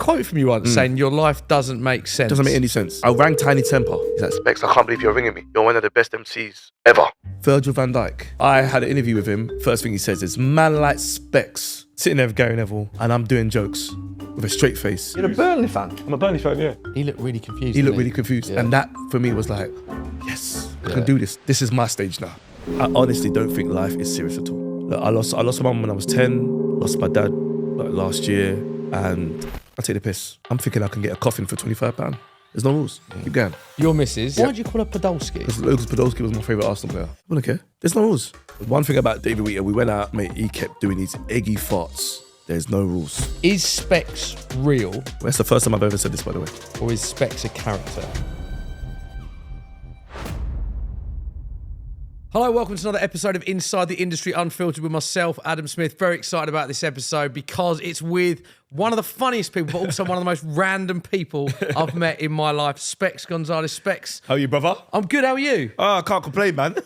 quote from you once saying your life doesn't make sense. Doesn't make any sense. I rang Tiny Temper. He's like, Specs, I can't believe you're ringing me. You're one of the best MCs ever. Virgil van Dijk. I had an interview with him. First thing he says is, man like Specs. Sitting there with Gary Neville and I'm doing jokes with a straight face. You're a Burnley fan? I'm a Burnley fan, yeah. He looked really confused. He looked really confused. Yeah. And that for me was like, yes, I can do this. This is my stage now. I honestly don't think life is serious at all. Look, I lost my mum when I was 10, lost my dad last year, and I take the piss. I'm thinking I can get a coffin for £25. There's no rules. Keep going. Your missus, why do you call her Podolski? Because Podolski was my favourite Arsenal player. I don't care. There's no rules. One thing about David Wheater, we went out, mate, he kept doing these eggy farts. There's no rules. Is Specs real? Well, that's the first time I've ever said this, by the way. Or is Specs a character? Hello, welcome to another episode of Inside the Industry Unfiltered with myself, Adam Smith. Very excited about this episode because it's with one of the funniest people, but also one of the most random people I've met in my life, Specs Gonzalez. Specs. How are you, brother? I'm good, how are you? I can't complain, man.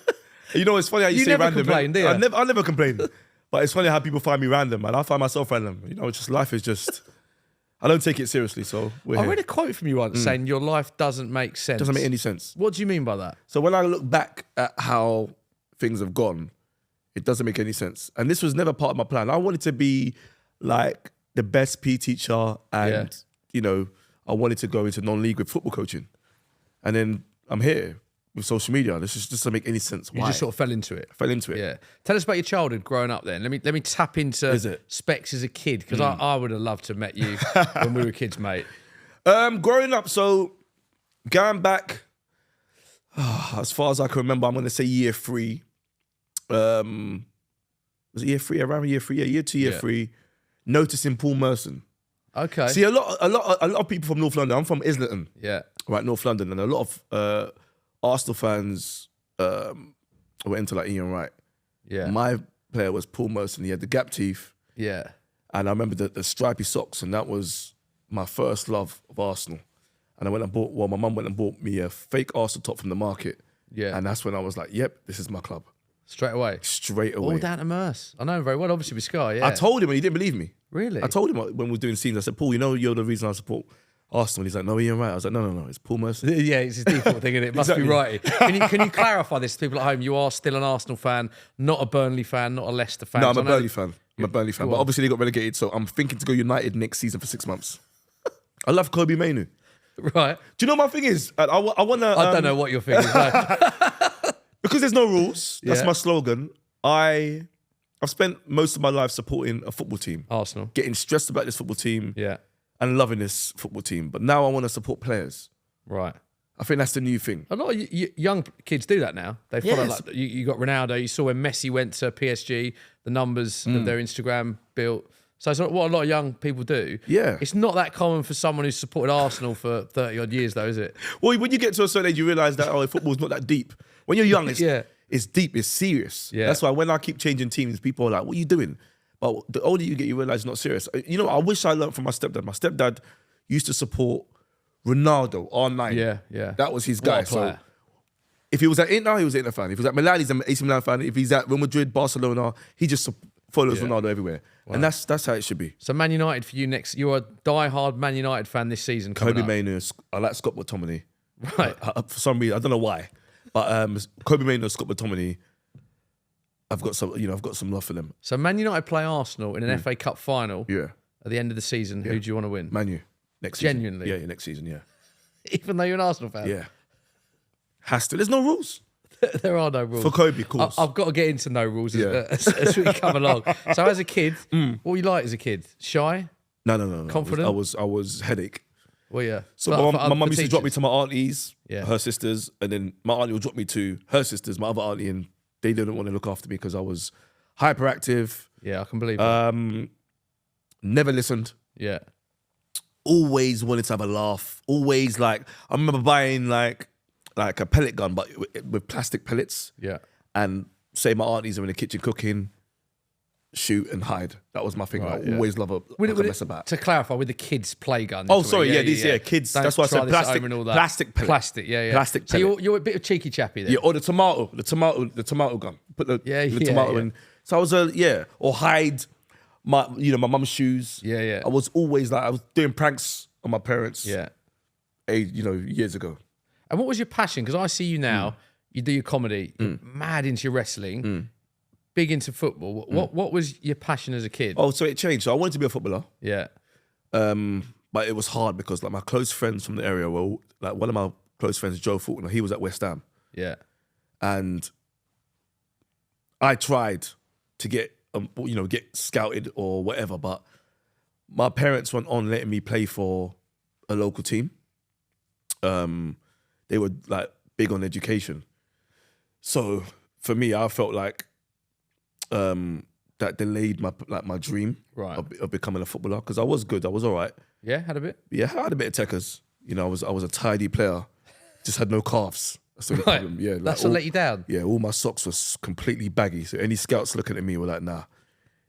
You know, it's funny how you say never random. complain, do you? I never complain. But it's funny how people find me random, man. I find myself random. You know, it's just life is just... I don't take it seriously, so we're I here. read a quote from you once saying your life doesn't make sense. Doesn't make any sense. What do you mean by that? So when I look back at how things have gone, it doesn't make any sense. And this was never part of my plan. I wanted to be like the best PE teacher and, you know, I wanted to go into non-league with football coaching. And then I'm here with social media. This just doesn't make any sense. You Why? just sort of fell into it. I fell into it. Yeah. Tell us about your childhood growing up then. Let me tap into Specs as a kid, because I would have loved to have met you when we were kids, mate. Growing up, so going back, as far as I can remember, I'm going to say year 3. Was it year 3? Around year 3? Yeah, year 2, year 3. Noticing Paul Merson. Okay. See, a lot of people from North London. I'm from Islington. Yeah. Right, North London, and a lot of Arsenal fans were into like Ian Wright. Yeah. My player was Paul Merson. He had the gap teeth. Yeah. And I remember the stripy socks, and that was my first love of Arsenal. And I went and bought, my mum went and bought me a fake Arsenal top from the market. Yeah. And that's when I was like, yep, this is my club. Straight away? Straight away. All down to Merce. I know him very well, obviously with Sky, yeah. I told him and he didn't believe me. Really? I told him when we were doing scenes, I said, Paul, you know you're the reason I support Arsenal. He's like, no, Ian Wright. I was like, no, it's Paul Merson. Yeah, it's his default thing, and it must be right. Can you clarify this to people at home? You are still an Arsenal fan, not a Burnley fan, not a Leicester fan. No, I'm a Burnley fan. I'm a Burnley fan. Go But on. obviously they got relegated, so I'm thinking to go United next season for 6 months. I love Kobe Mainu. Right. Do you know what my thing is? I want to... I don't know what you're thinking. No. Because there's no rules. That's Yeah. my slogan. I've spent most of my life supporting a football team. Arsenal. Getting stressed about this football team Yeah. and loving this football team. But now I want to support players. Right. I think that's the new thing. A lot of young kids do that now. They follow, Yes. like, you got Ronaldo. You saw when Messi went to PSG, the numbers of their Instagram built. So it's not what a lot of young people do. Yeah. It's not that common for someone who's supported Arsenal for 30 odd years though, is it? Well, when you get to a certain age, you realise that, football's not that deep. When you're young, it's deep, it's serious. Yeah. That's why when I keep changing teams, people are like, what are you doing? But the older you get, you realise it's not serious. You know, I wish I learned from my stepdad. My stepdad used to support Ronaldo, R9. Yeah. That was his What a guy. So player. if he was at Inter, he was an Inter fan. If he was at Milan, he's an AC Milan fan. If he's at Real Madrid, Barcelona, he just follows Ronaldo everywhere. Wow. And that's how it should be. So Man United for you next. You're a die-hard Man United fan this season. Kobe Up. Mainu, I like Scott McTominay. Right. For some reason, I don't know why. But Kobe Mainu, Scott McTominay, I've got some love for them. So Man United play Arsenal in an FA Cup final Yeah. at the end of the season. Who do you want to win? Man U. Next Genuinely? season. Yeah, next season, yeah. Even though you're an Arsenal fan? Yeah. Has to. There's no rules. There are no rules. For Kobe, of course. I've got to get into no rules as we come along. So as a kid, what were you like as a kid? Shy? No. Confident? I was headache. Well, yeah. So my mum used to drop me to my aunties, her sisters, and then my auntie would drop me to her sisters, my other auntie, and they didn't want to look after me because I was hyperactive. Yeah, I can believe it. Never listened. Yeah. Always wanted to have a laugh. Always I remember buying like a pellet gun, but with plastic pellets. Yeah. And say my aunties are in the kitchen cooking, shoot and hide. That was my thing. Right, I always love a mess about. To clarify, with the kids' play gun. Oh, sorry, kids. Don't that's why I try said this at plastic. home and all that. Plastic pellet. Plastic, yeah. Plastic so pellet. you're a bit of cheeky chappy then. Yeah, or the tomato gun. Put the tomato Yeah, in. So I was or hide my mum's shoes. Yeah, yeah. I was always like, I was doing pranks on my parents. Yeah. Years ago. And what was your passion? Because I see you now, you do your comedy, you're mad into your wrestling, big into football. What was your passion as a kid? Oh, so it changed. So I wanted to be a footballer. Yeah. But it was hard because like my close friends from the area were like one of my close friends, Joe Faulkner, he was at West Ham. Yeah. And I tried to get scouted or whatever, but my parents weren't on letting me play for a local team. They were like big on education. So for me, I felt like that delayed my dream of becoming a footballer because I was good. I was all right. Yeah, had a bit. Yeah, I had a bit of techers. I was a tidy player. Just had no calves. That's the only problem. Yeah, That's what let you down. Yeah, all my socks was completely baggy. So any scouts looking at me were like, "Nah,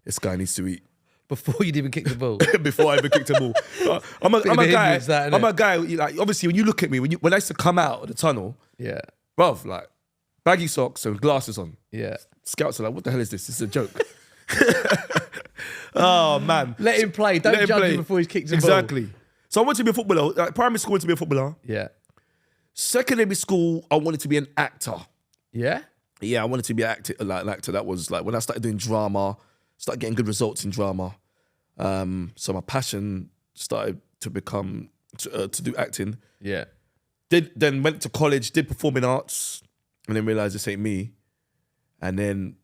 this guy needs to eat." Before you'd even kick the ball. Before I even kicked a ball. I'm a guy. Like obviously, when you look at me, when I used to come out of the tunnel, Yeah. bruv, like baggy socks and glasses on. Yeah. Scouts are like, "What the hell is this? This is a joke." Oh man, Let him play. Don't judge him before he's kicked the ball. Exactly. So I wanted to be a footballer. Like primary school, I wanted to be a footballer. Yeah. Secondary school, I wanted to be an actor. Yeah? Yeah, I wanted to be an actor. That was like when I started doing drama, started getting good results in drama. So my passion started to become to do acting. Yeah. Then went to college, did performing arts, and then realized this ain't me. And then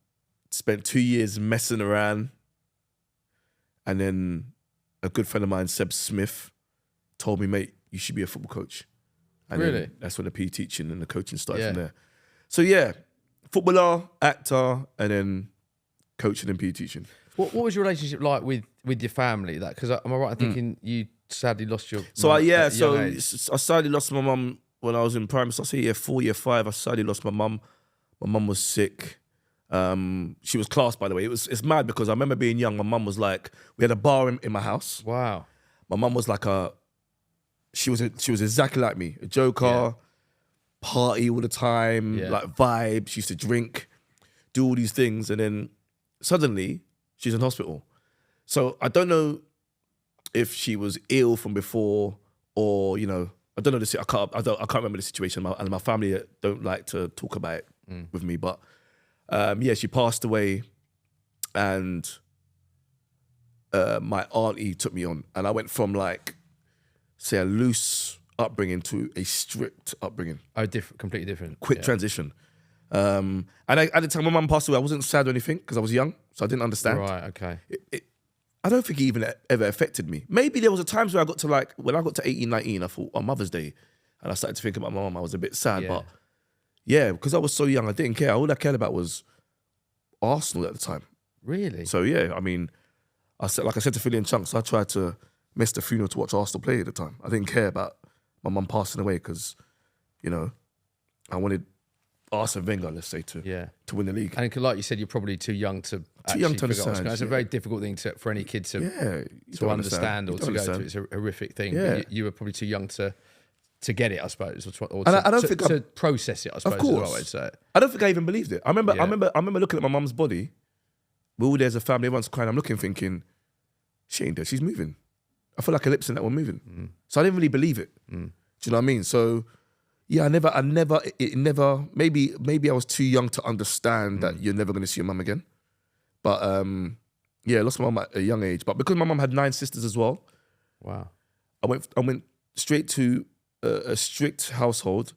spent 2 years messing around. And then a good friend of mine, Seb Smith, told me, "Mate, you should be a football coach." And Really? then that's when the PE teaching and the coaching started from there. So yeah, footballer, actor, and then coaching and PE teaching. What was your relationship like with your family? Because am I right in thinking you sadly lost your So mum at a young so age? I sadly lost my mum when I was in primary. So I say year 4, year 5. I sadly lost my mum. My mum was sick. She was class, by the way. It's mad because I remember being young. My mum was like, we had a bar in my house. Wow. My mum was like she was exactly like me, a joker, party all the time, like vibe. She used to drink, do all these things, and then suddenly she's in hospital. So I don't know if she was ill from before or I don't know I can't remember the situation, and my family don't like to talk about it with me, but she passed away, and my auntie took me on, and I went from like, say, a loose upbringing to a strict upbringing. Oh, completely different. Quick transition. And at the time my mum passed away, I wasn't sad or anything because I was young, so I didn't understand. Right, okay. I don't think it even ever affected me. Maybe there was a times where when I got to 18, 19, I thought on Mother's Day, and I started to think about my mum, I was a bit sad, but yeah, because I was so young, I didn't care. All I cared about was Arsenal at the time. Really? So yeah, I mean, like I said to Philly and Chunks, I tried to miss the funeral to watch Arsenal play at the time. I didn't care about my mum passing away because, I wanted Arsene Wenger, let's say, to win the league. And like you said, you're probably too young to understand. It's a very difficult thing for any kid to understand or to go through. It's a horrific thing. Yeah. But you were probably too young to get it, I suppose, or to process it, I suppose. Of course. Is what I'd say. I don't think I even believed it. I remember looking at my mum's body. We're all there as a family, everyone's crying. I'm looking, thinking, she ain't dead, she's moving. I feel like her lips and that were moving. So I didn't really believe it. Do you know what I mean? So yeah, maybe I was too young to understand that you're never going to see your mum again. But I lost my mum at a young age. But because my mum had 9 sisters as well. Wow. I went straight to a strict household,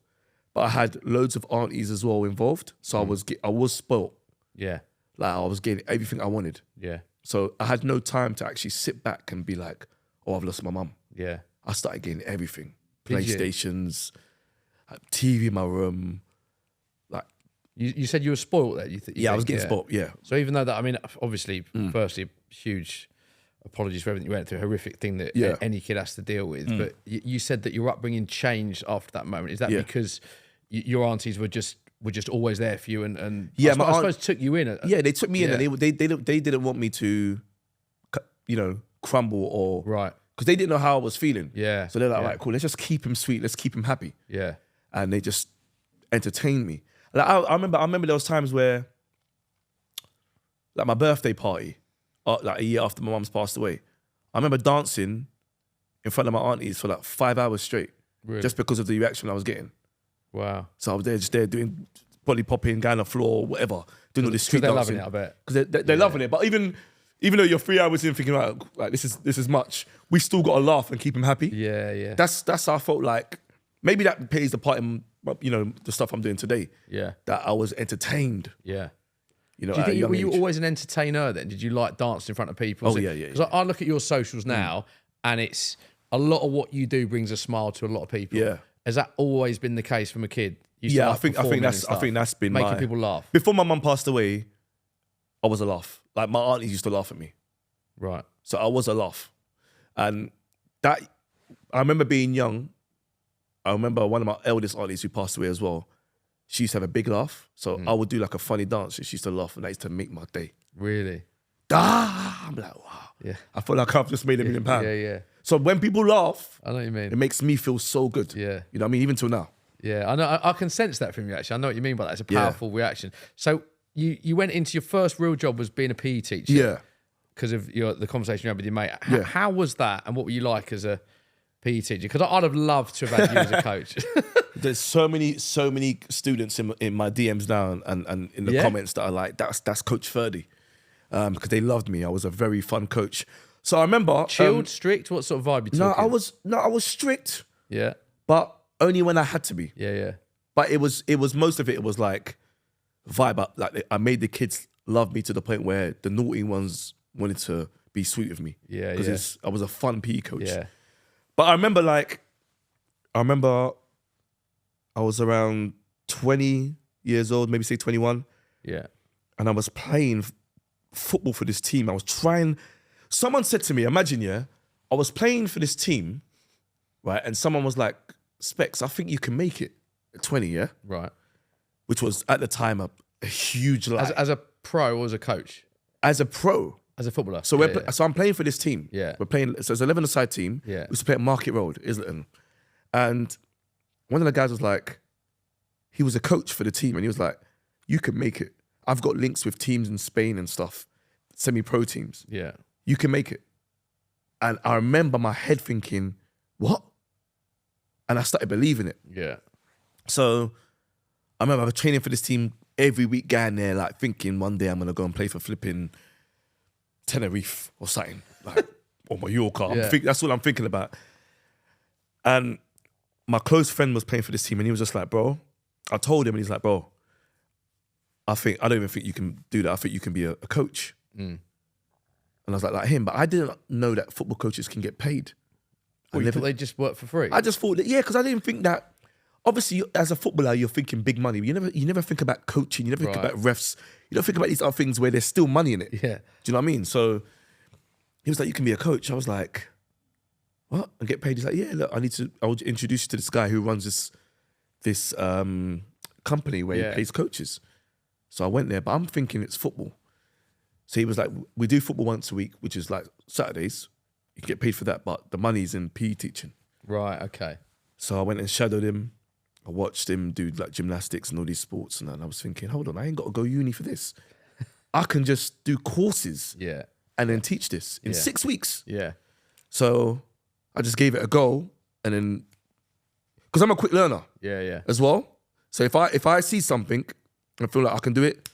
but I had loads of aunties as well involved. So I was spoilt. Yeah. Like I was getting everything I wanted. Yeah. So I had no time to actually sit back and be like, oh, I've lost my mum. Yeah. I started getting everything. PlayStations, TV in my room. Like you said you were spoiled there. I was getting spoiled, yeah. So even though that, I mean, obviously, firstly, huge apologies for everything you went through, horrific thing that any kid has to deal with. But you said that your upbringing changed after that moment. Is that because your aunties were just always there for you and I suppose took you in? They took me in, and they didn't want me to, crumble or right. Because they didn't know how I was feeling. Yeah. So they're like, right, cool, let's just keep him sweet, let's keep him happy. Yeah. And they just entertained me. Like I remember there was times where, like my birthday party, like a year after my mum's passed away. I remember dancing in front of my aunties for like 5 hours straight, Really? just because of the reaction I was getting. Wow. So I was just there doing body popping, going on the floor, whatever, doing all this street They're dancing. loving it, I bet. Because they're loving it. But even though you're 3 hours in thinking like this is much, we still got to laugh and keep them happy. Yeah, yeah. That's how I felt like. Maybe that plays the part in, you know, the stuff I'm doing today. Yeah. That I was entertained. Yeah. You know, Do you at a think young were you age. always an entertainer then? Did you like dancing in front of people? Oh, yeah. Because I look at your socials now, and it's a lot of what you do brings a smile to a lot of people. Yeah. Has that always been the case from a kid? You used to Yeah, like I think performing and stuff, that's been making people laugh. Before my mum passed away, I was a laugh. Like my aunties used to laugh at me. Right. So I was a laugh. And that, I remember being young. I remember one of my eldest aunties who passed away as well. She used to have a big laugh. So I would do like a funny dance and she used to laugh and that used to make my day. Really? I'm like, wow. Yeah. I feel like I've just made £1 million. Yeah, yeah. So when people laugh, I know what you mean. it makes me feel so good. Yeah. You know what I mean? Even till now. Yeah, I know. I can sense that from you, actually. I know what you mean by that. It's a powerful reaction. So you went into your first real job was being a PE teacher. Yeah. Because of the conversation you had with your mate. Yeah. How was that and what were you like as a PE teacher? Because I'd have loved to have had you as a coach. There's so many students in my DMs now and in the comments that are like, that's Coach Ferdy. Because they loved me. I was a very fun coach. So I remember... Chilled, strict? What sort of vibe you talking? I was strict. Yeah. But only when I had to be. Yeah, yeah. But it was most of it was like vibe up. Like I made the kids love me to the point where the naughty ones wanted to be sweet with me. Yeah, Because I was a fun PE coach. Yeah. But I remember I was around 20 years old, maybe say 21. Yeah. And I was playing football for this team. I was trying. Someone said to me, imagine, I was playing for this team, right? And someone was like, Specs, I think you can make it at 20, yeah? Right. Which was at the time a huge lie. As a pro or as a coach? As a pro. As a footballer? So so I'm playing for this team. Yeah. We're playing, so it's an 11-a-side team. Yeah. We used to play at Market Road, Islington. And one of the guys was like, he was a coach for the team and he was like, you can make it. I've got links with teams in Spain and stuff, semi-pro teams. Yeah. You can make it. And I remember my head thinking, what? And I started believing it. Yeah. So I remember I was training for this team every week, going there, like thinking one day I'm going to go and play for flipping Tenerife or something, like, or Mallorca. Yeah. That's all I'm thinking about. And my close friend was playing for this team and he was just like, bro, I told him and he's like, bro, I don't even think you can do that. I think you can be a coach. And I was like him, but I didn't know that football coaches can get paid. Well, you thought they just work for free? I just thought that, because I didn't think that. Obviously, as a footballer, you're thinking big money. You never think about coaching. You never think about refs. You don't think about these other things where there's still money in it. Yeah. Do you know what I mean? So he was like, you can be a coach. I was like, what? And get paid? He's like, yeah, look, I will introduce you to this guy who runs this company where he pays coaches. So I went there, but I'm thinking it's football. So he was like, we do football once a week, which is like Saturdays. You can get paid for that, but the money's in PE teaching. Right, okay. So I went and shadowed him. I watched him do like gymnastics and all these sports. And I was thinking, hold on, I ain't got to go uni for this. I can just do courses and then teach this in 6 weeks. Yeah. So I just gave it a go. And then, because I'm a quick learner as well. So if I see something and I feel like I can do it,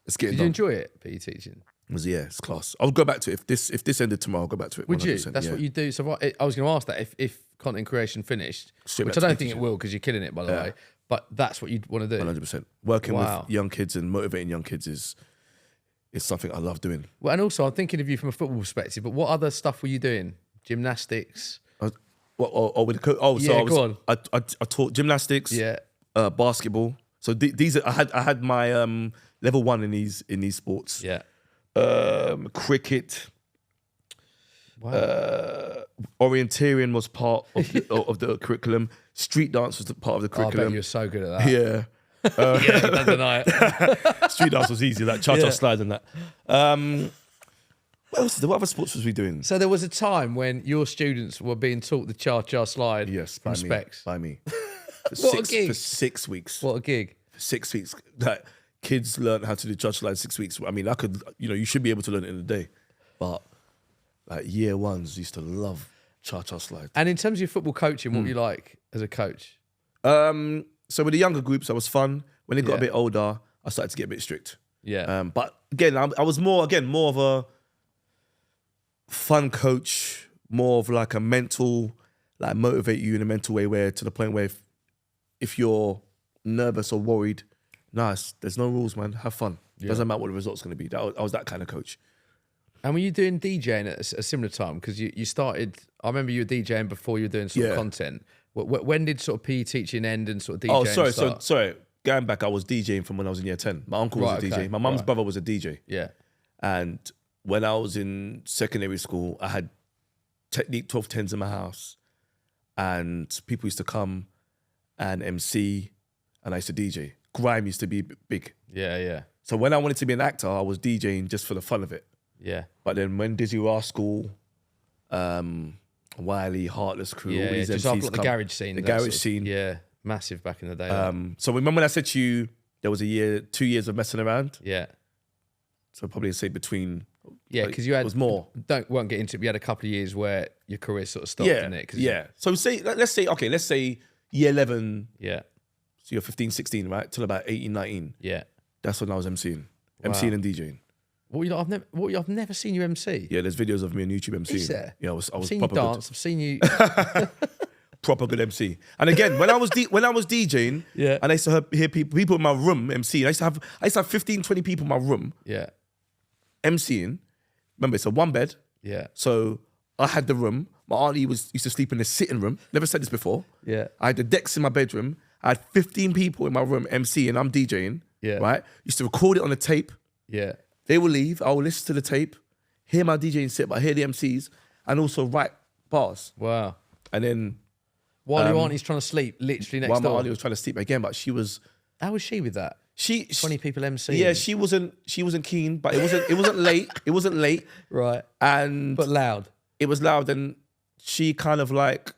let's get it done. Did you enjoy it, PE teaching? It's class. I'll go back to it. If this ended tomorrow, I'll go back to it. Would you? 100%, That's what you do. So I was going to ask that if content creation finished, Straight which back I to don't think it teaching. will because you're killing it, by the way. But that's what you'd want to do. 100%. Working Wow. with young kids and motivating young kids is something I love doing. Well, and also I'm thinking of you from a football perspective. But what other stuff were you doing? Gymnastics. With the go on. I taught gymnastics, basketball. So these are, I had my level 1 in these sports. Yeah. Cricket. Wow. Orienteering was part of the curriculum. Street dance was part of the Oh, I bet curriculum. you were so good at that. Yeah. Don't deny it. Street dance was easy, like cha-cha slide and that. What else? What other sports was we doing? So there was a time when your students were being taught the cha-cha slide from Specs. By me. What a gig. For 6 weeks. What a gig. For 6 weeks. Like, kids learned how to do cha-cha slide in 6 weeks. I mean, you should be able to learn it in a day. But like year ones used to love cha-cha slide. And in terms of your football coaching, what were you like as a coach? So with the younger groups, I was fun. When it got a bit older, I started to get a bit strict. Yeah. But again, I was more of a fun coach, more of like a mental, like motivate you in a mental way, where to the point where if you're nervous or worried, there's no rules, man. Have fun. Doesn't matter what the result's going to be. I was that kind of coach. And were you doing DJing at a similar time? Because you started, I remember you were DJing before you were doing sort of content. When did sort of PE teaching end and sort of DJing start? Sorry. Going back, I was DJing from when I was in year 10. My uncle was a DJ. My mum's brother was a DJ. Yeah. And when I was in secondary school, I had Technique 1210s in my house. And people used to come and MC, and I used to DJ. Grime used to be big. Yeah. So when I wanted to be an actor, I was DJing just for the fun of it. Yeah. But then when Dizzy Rascal, Wiley, Heartless Crew, all these just MCs after the garage scene. The garage scene. Yeah, massive back in the day. So remember when I said to you, there was 2 years of messing around? Yeah. So probably say between... Yeah, because you had... It was more. Won't get into it, but you had a couple of years where your career sort of stopped, didn't it? So let's say year 11... Yeah. So you're 15, 16, right? Till about 18, 19. Yeah. That's when I was MCing. MCing and DJing. I've never seen you MC. Yeah, there's videos of me on YouTube MCing. Is there? Yeah, I was I've seen proper you dance. I've seen you... proper good MC. And again, when I was DJing, and I used to hear people in my room MC, I used to have 15, 20 people in my room MCing. Remember, it's a one bed. Yeah. So I had the room. My auntie used to sleep in the sitting room. Never said this before. Yeah. I had the decks in my bedroom. I had 15 people in my room MC, and I'm DJing. Yeah. Right? Used to record it on a tape. Yeah. They will leave. I will listen to the tape, hear my DJing set, but I hear the MCs, and also write bars. Wow. And then... While your auntie's trying to sleep, literally next door. While my auntie was trying to sleep again, but she was... How was she with that? 20 people MC. Yeah, she wasn't keen, but it wasn't late. It wasn't late. Right. But loud. It was loud, and she kind of like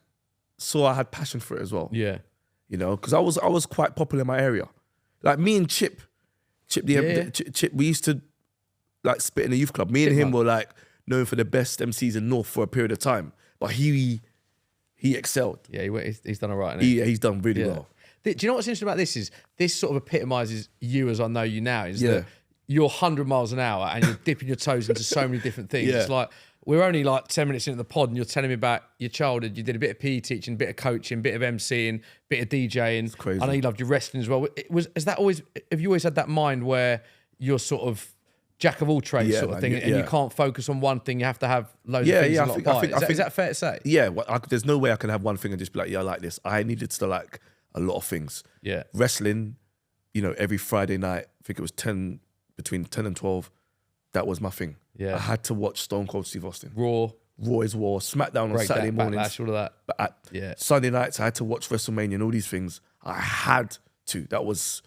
saw I had passion for it as well. Yeah. You know, because I was quite popular in my area. Like me and Chip, Chip, we used to like spit in the youth club. Me and him were like known for the best MCs in North for a period of time. But he excelled. Yeah, he's done all right. He's done really well. Do you know what's interesting about this is this sort of epitomises you as I know you now, is that you're 100 miles an hour and you're dipping your toes into so many different things. It's like, we're only like 10 minutes into the pod and you're telling me about your childhood. You did a bit of PE teaching, bit of coaching, bit of MCing, bit of DJing. It's crazy. I know you loved your wrestling as well. Have you always had that mind where you're sort of jack of all trades sort of thing, and you can't focus on one thing, you have to have loads of things and I think, is that fair to say? Yeah, there's no way I can have one thing and just be like, I like this. I needed to like a lot of things. Yeah. Wrestling, every Friday night, I think it was between 10 and 12, that was my thing. Yeah. I had to watch Stone Cold Steve Austin. Raw is War, SmackDown on Saturday mornings. Backlash, all of that. But Sunday nights, I had to watch WrestleMania and all these things. I had to. That was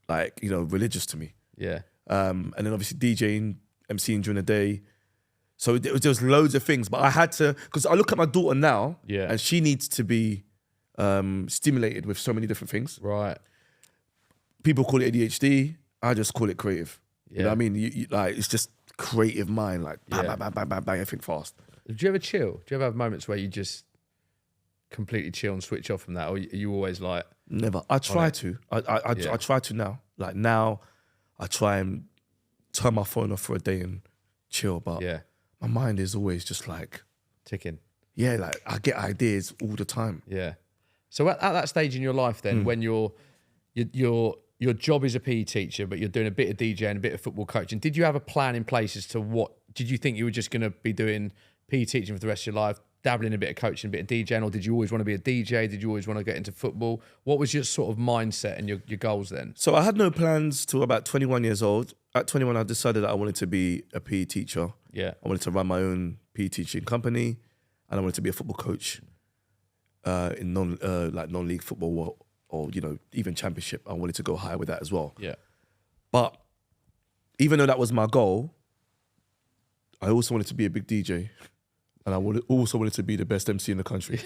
like, religious to me. Yeah. And then obviously DJing, MCing during the day. So there was loads of things, but I had to, because I look at my daughter now, and she needs to be stimulated with so many different things. Right. People call it ADHD. I just call it creative. Yeah. You know what I mean? You like, it's just creative mind, like bang, bang, bang, bang, bang, everything fast. Do you ever chill? Do you ever have moments where you just completely chill and switch off from that, or are you always like? Never. I try to. I try to now. Like now, I try and turn my phone off for a day and chill, but my mind is always just like ticking. Yeah, like I get ideas all the time. Yeah. So at that stage in your life, then, when your job is a PE teacher, but you're doing a bit of DJ and a bit of football coaching, did you have a plan in place as to what? Did you think you were just going to be doing PE teaching for the rest of your life, dabbling a bit of coaching, a bit of DJing, or did you always want to be a DJ? Did you always want to get into football? What was your sort of mindset and your goals then? So I had no plans till about 21 years old. At 21, I decided that I wanted to be a PE teacher. Yeah. I wanted to run my own PE teaching company, and I wanted to be a football coach in non-league football or even championship. I wanted to go higher with that as well. Yeah. But even though that was my goal, I also wanted to be a big DJ, and I also wanted to be the best MC in the country.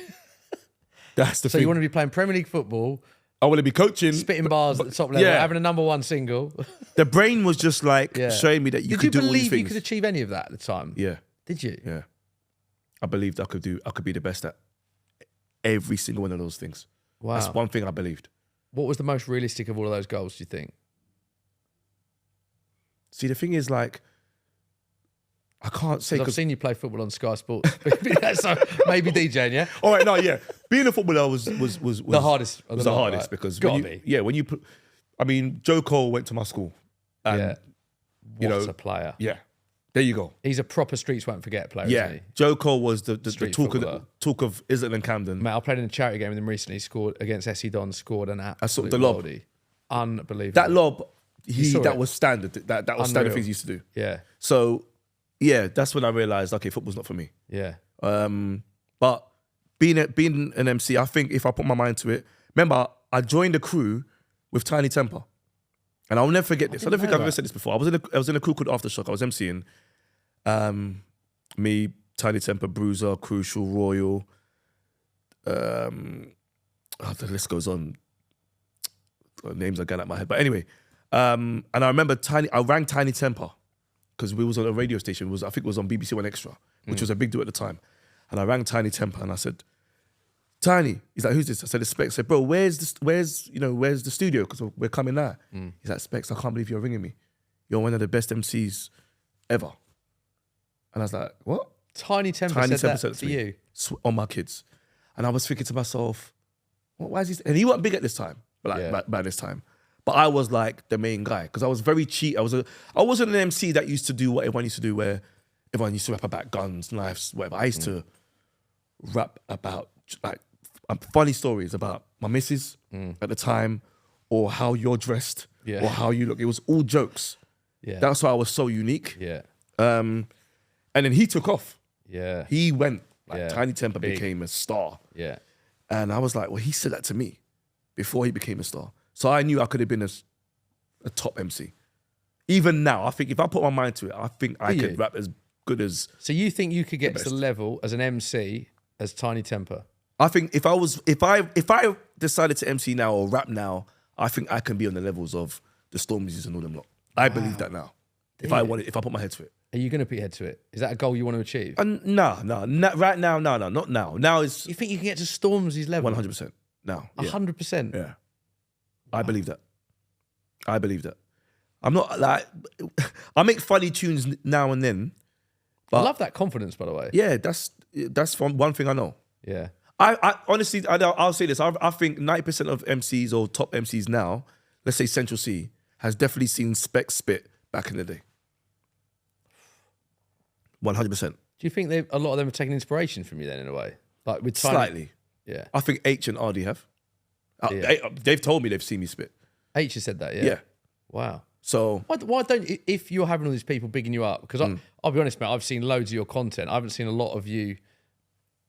That's the thing. So you want to be playing Premier League football, I want to be coaching. Spitting bars at the top level, having a #1 single. The brain was just like showing me that you could do all these Did you believe you things. could achieve any of that at the time? Yeah. Did you? Yeah. I believed I could be the best at every single one of those things. Wow. That's one thing I believed. What was the most realistic of all of those goals, do you think? See, the thing is, like, I can't say... I've seen you play football on Sky Sports. So maybe DJing, yeah? All right, no, yeah. Being a footballer was the hardest. Was the hardest right? because when you put... I mean, Joe Cole went to my school. And, What a player. Yeah. There you go. He's a proper streets won't forget player, isn't he? Joe Cole was the talk of Islington and Camden. Mate, I played in a charity game with him recently. He scored against SE Don, scored an absolute the lob. worldie. Unbelievable. That lob, that was standard. That was standard things he used to do. Yeah. So, yeah, that's when I realised, okay, football's not for me. Yeah. But being an MC, I think if I put my mind to it, remember, I joined the crew with Tiny Temper. And I'll never forget this. I don't think I've ever said this before. I was in a crew called Aftershock. I was MCing. Me, Tiny Temper, Bruiser, Crucial, Royal. The list goes on. Names are going out my head. But anyway, and I remember I rang Tiny Temper because we was on a radio station. I think it was on BBC One Extra, which was a big deal at the time. And I rang Tiny Temper and I said, Tiny, he's like, who's this? I said, it's Specs. I said, bro, where's the studio? Because we're coming now. He's like, Specs, I can't believe you're ringing me. You're one of the best MCs ever. And I was like, what? Tiny Temper said that to you? On my kids. And I was thinking to myself, why is he... And he wasn't big at this time, by this time. But I was like the main guy because I was very cheap. I wasn't an MC that used to do what everyone used to do where everyone used to rap about guns, knives, whatever. I used to rap about like funny stories about my missus at the time or how you're dressed or how you look. It was all jokes. Yeah. That's why I was so unique. Yeah. And then he took off. Yeah. He went, Tiny Temper became a star. Yeah. And I was like, well, he said that to me before he became a star. So I knew I could have been a top MC. Even now, I think if I put my mind to it, I think I could rap as good as... So you think you could get to the level as an MC as Tiny Temper? I think if I decided to MC now or rap now, I think I can be on the levels of the Stormzy's and all them lot. I believe that now. If I put my head to it. Are you going to put your head to it? Is that a goal you want to achieve? No, right now, no, not now. Now is... You think you can get to Stormzy's level? 100%. Now. 100%? Yeah. I believe that. I believe that. I'm not like... I make funny tunes now and then. But I love that confidence, by the way. Yeah, that's one thing I know. Yeah. I honestly, I'll say this. I think 90% of MCs or top MCs now, let's say Central C, has definitely seen Specs spit back in the day. 100%. Do you think a lot of them have taken inspiration from you then, in a way? Like with Slightly. Yeah. I think H and RD have. They've told me they've seen me spit. H has said that, yeah? Yeah. Wow. So... Why don't, if you're having all these people bigging you up, because I'll be honest, mate, I've seen loads of your content. I haven't seen a lot of you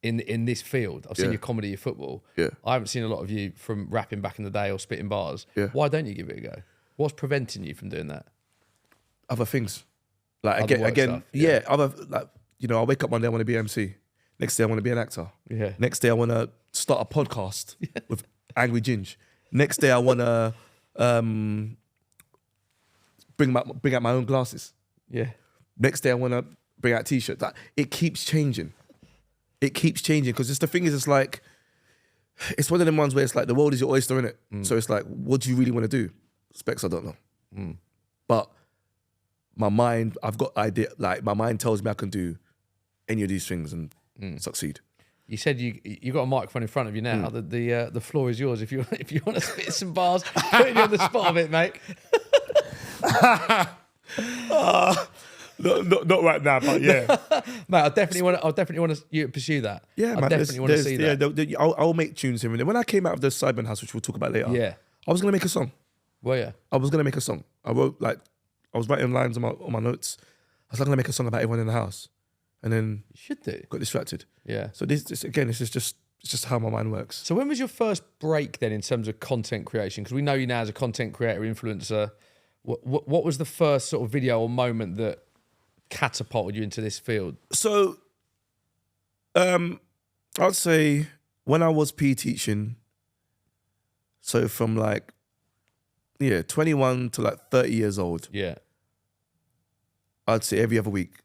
in this field. I've seen your comedy, your football. Yeah. I haven't seen a lot of you from rapping back in the day or spitting bars. Yeah. Why don't you give it a go? What's preventing you from doing that? Other things. Like Other work again, stuff, yeah. Other, like, you know, I wake up one day, I want to be MC. Next day, I want to be an actor. Yeah. Next day, I want to start a podcast with Angry Ginge. Next day, I want to bring out my own glasses. Yeah. Next day, I want to bring out t-shirts. Like, it keeps changing. It keeps changing because the thing is, it's like, it's one of them ones where it's like the world is your oyster, innit? So it's like, what do you really want to do? Specs, I don't know. But my mind, I've got idea. Like my mind tells me I can do any of these things and succeed. You said you got a microphone in front of you now. The floor is yours. If you want to spit some bars, put you on the spot of it, mate. Not right now, but yeah, mate. I definitely want you to pursue that. Yeah, I man, definitely want to see that. Yeah, I'll make tunes here and there. When I came out of the Cyburn house, which we'll talk about later, I was gonna make a song. Well, yeah, I was gonna make a song. I was writing lines on my notes. I was like, gonna make a song about everyone in the house, and then you should do. Got distracted. Yeah. So this is just how my mind works. So when was your first break then in terms of content creation? Because we know you now as a content creator, influencer. What was the first sort of video or moment that catapulted you into this field? So, I'd say when I was PE teaching, So from like, 21 to like 30 years old, Yeah. I'd say every other week,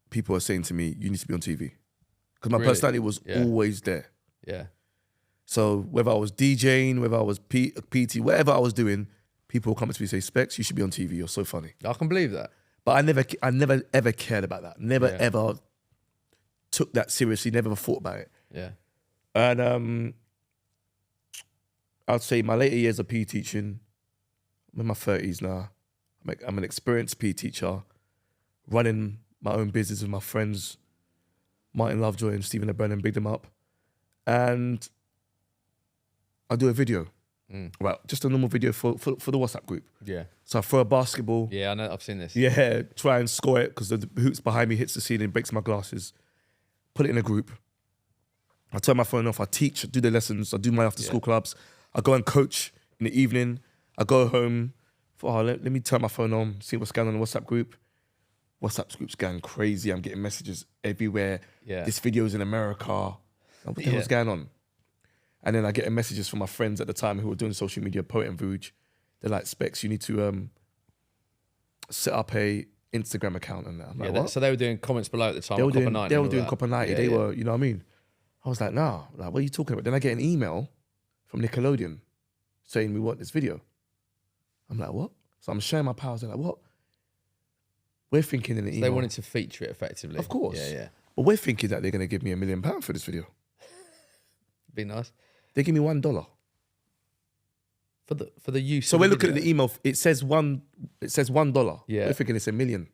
people are saying to me, you need to be on TV. Because my Really? personality was always there. Yeah. So whether I was DJing, whether I was PT, whatever I was doing, people will come to me and say, Specs, you should be on TV. You're so funny. I can believe that. But I never ever cared about that. Never ever took that seriously. Never ever thought about it. Yeah. And I'd say my later years of PE teaching, I'm in my 30s now. I'm an experienced PE teacher, running my own business with my friends, Martin Lovejoy and Stephen Brennan, big them up. And I do a video, right? Just a normal video for the WhatsApp group. Yeah. So I throw a basketball. Yeah, I know. I've seen this. Yeah, try and score it because the hoops behind me hits the ceiling, breaks my glasses. Put it in a group. I turn my phone off. I teach, do the lessons. I do my after-school clubs. I go and coach in the evening. I go home. Let me turn my phone on, see what's going on in the WhatsApp group. WhatsApp group's going crazy. I'm getting messages everywhere. Yeah. This video's in America. What the hell's going on? And then I get messages from my friends at the time who were doing social media, Poet and Vuj. They're like, Specs, you need to set up a Instagram account and that. I'm like, what? So they were doing comments below at the time. They were doing that. Copper 90. They were, you know what I mean? I was like, nah. Like, what are you talking about? Then I get an email from Nickelodeon saying we want this video. I'm like, what? So I'm sharing my powers. They're like, what? We're thinking in the email. They wanted to feature it effectively. Of course. Yeah. But we're thinking that they're going to give me £1 million for this video. Be nice. They give me $1. For the use. So we're looking at the email. It says $1. Yeah. We're thinking it's $1 million.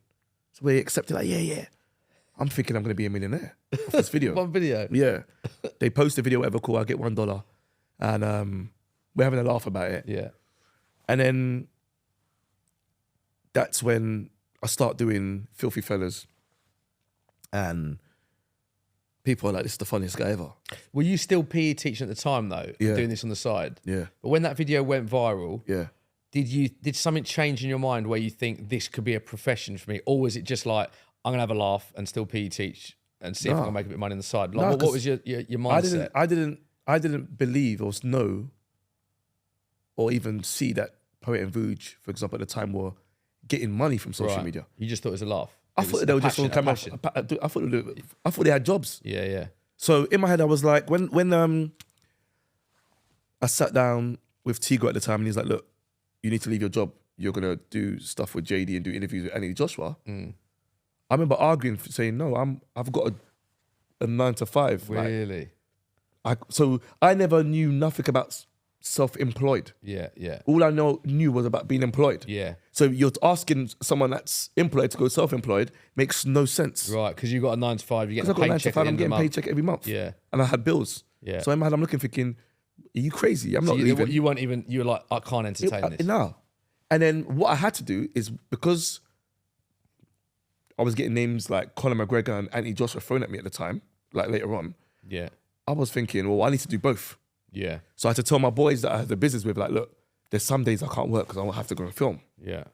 So we accept it like, yeah. I'm thinking I'm going to be a millionaire off this video. One video. Yeah. They post the video, whatever, cool. I get $1. And we're having a laugh about it. Yeah. And then that's when I start doing Filthy Fellas. And people are like, this is the funniest guy ever. Were you still PE teaching at the time though? Yeah. Doing this on the side? Yeah. But when that video went viral, Yeah. did something change in your mind where you think this could be a profession for me? Or was it just like, I'm gonna have a laugh and still PE teach and see if I can make a bit of money on the side? Like, what was your mindset? I didn't believe or know or even see that Poet and Vuj, for example, at the time were getting money from social media. You just thought it was a laugh. I thought they were just on camera. I thought they had jobs. Yeah. So in my head, I was like, when I sat down with Tigo at the time, and he's like, "Look, you need to leave your job. You're gonna do stuff with JD and do interviews with Annie Joshua." I remember arguing, saying, "No, I've got a 9 to 5." Really? So I never knew nothing about self-employed. Yeah. All I knew was about being employed. Yeah. So you're asking someone that's employed to go self-employed makes no sense. Right, because you got a 9 to 5, you get a Because I got a 9 to paycheck 5, at the I'm end of the getting a month. paycheck every month. Yeah. And I had bills. Yeah. So in my head, I'm looking, thinking, are you crazy? I'm So not leaving. you were like, I can't entertain this. No. And then what I had to do is, because I was getting names like Conor McGregor and Anthony Joshua thrown at me at the time, like later on, Yeah. I was thinking, well, I need to do both. Yeah. So I had to tell my boys that I had the business with, like, look, there's some days I can't work because I won't have to go and film. Yeah.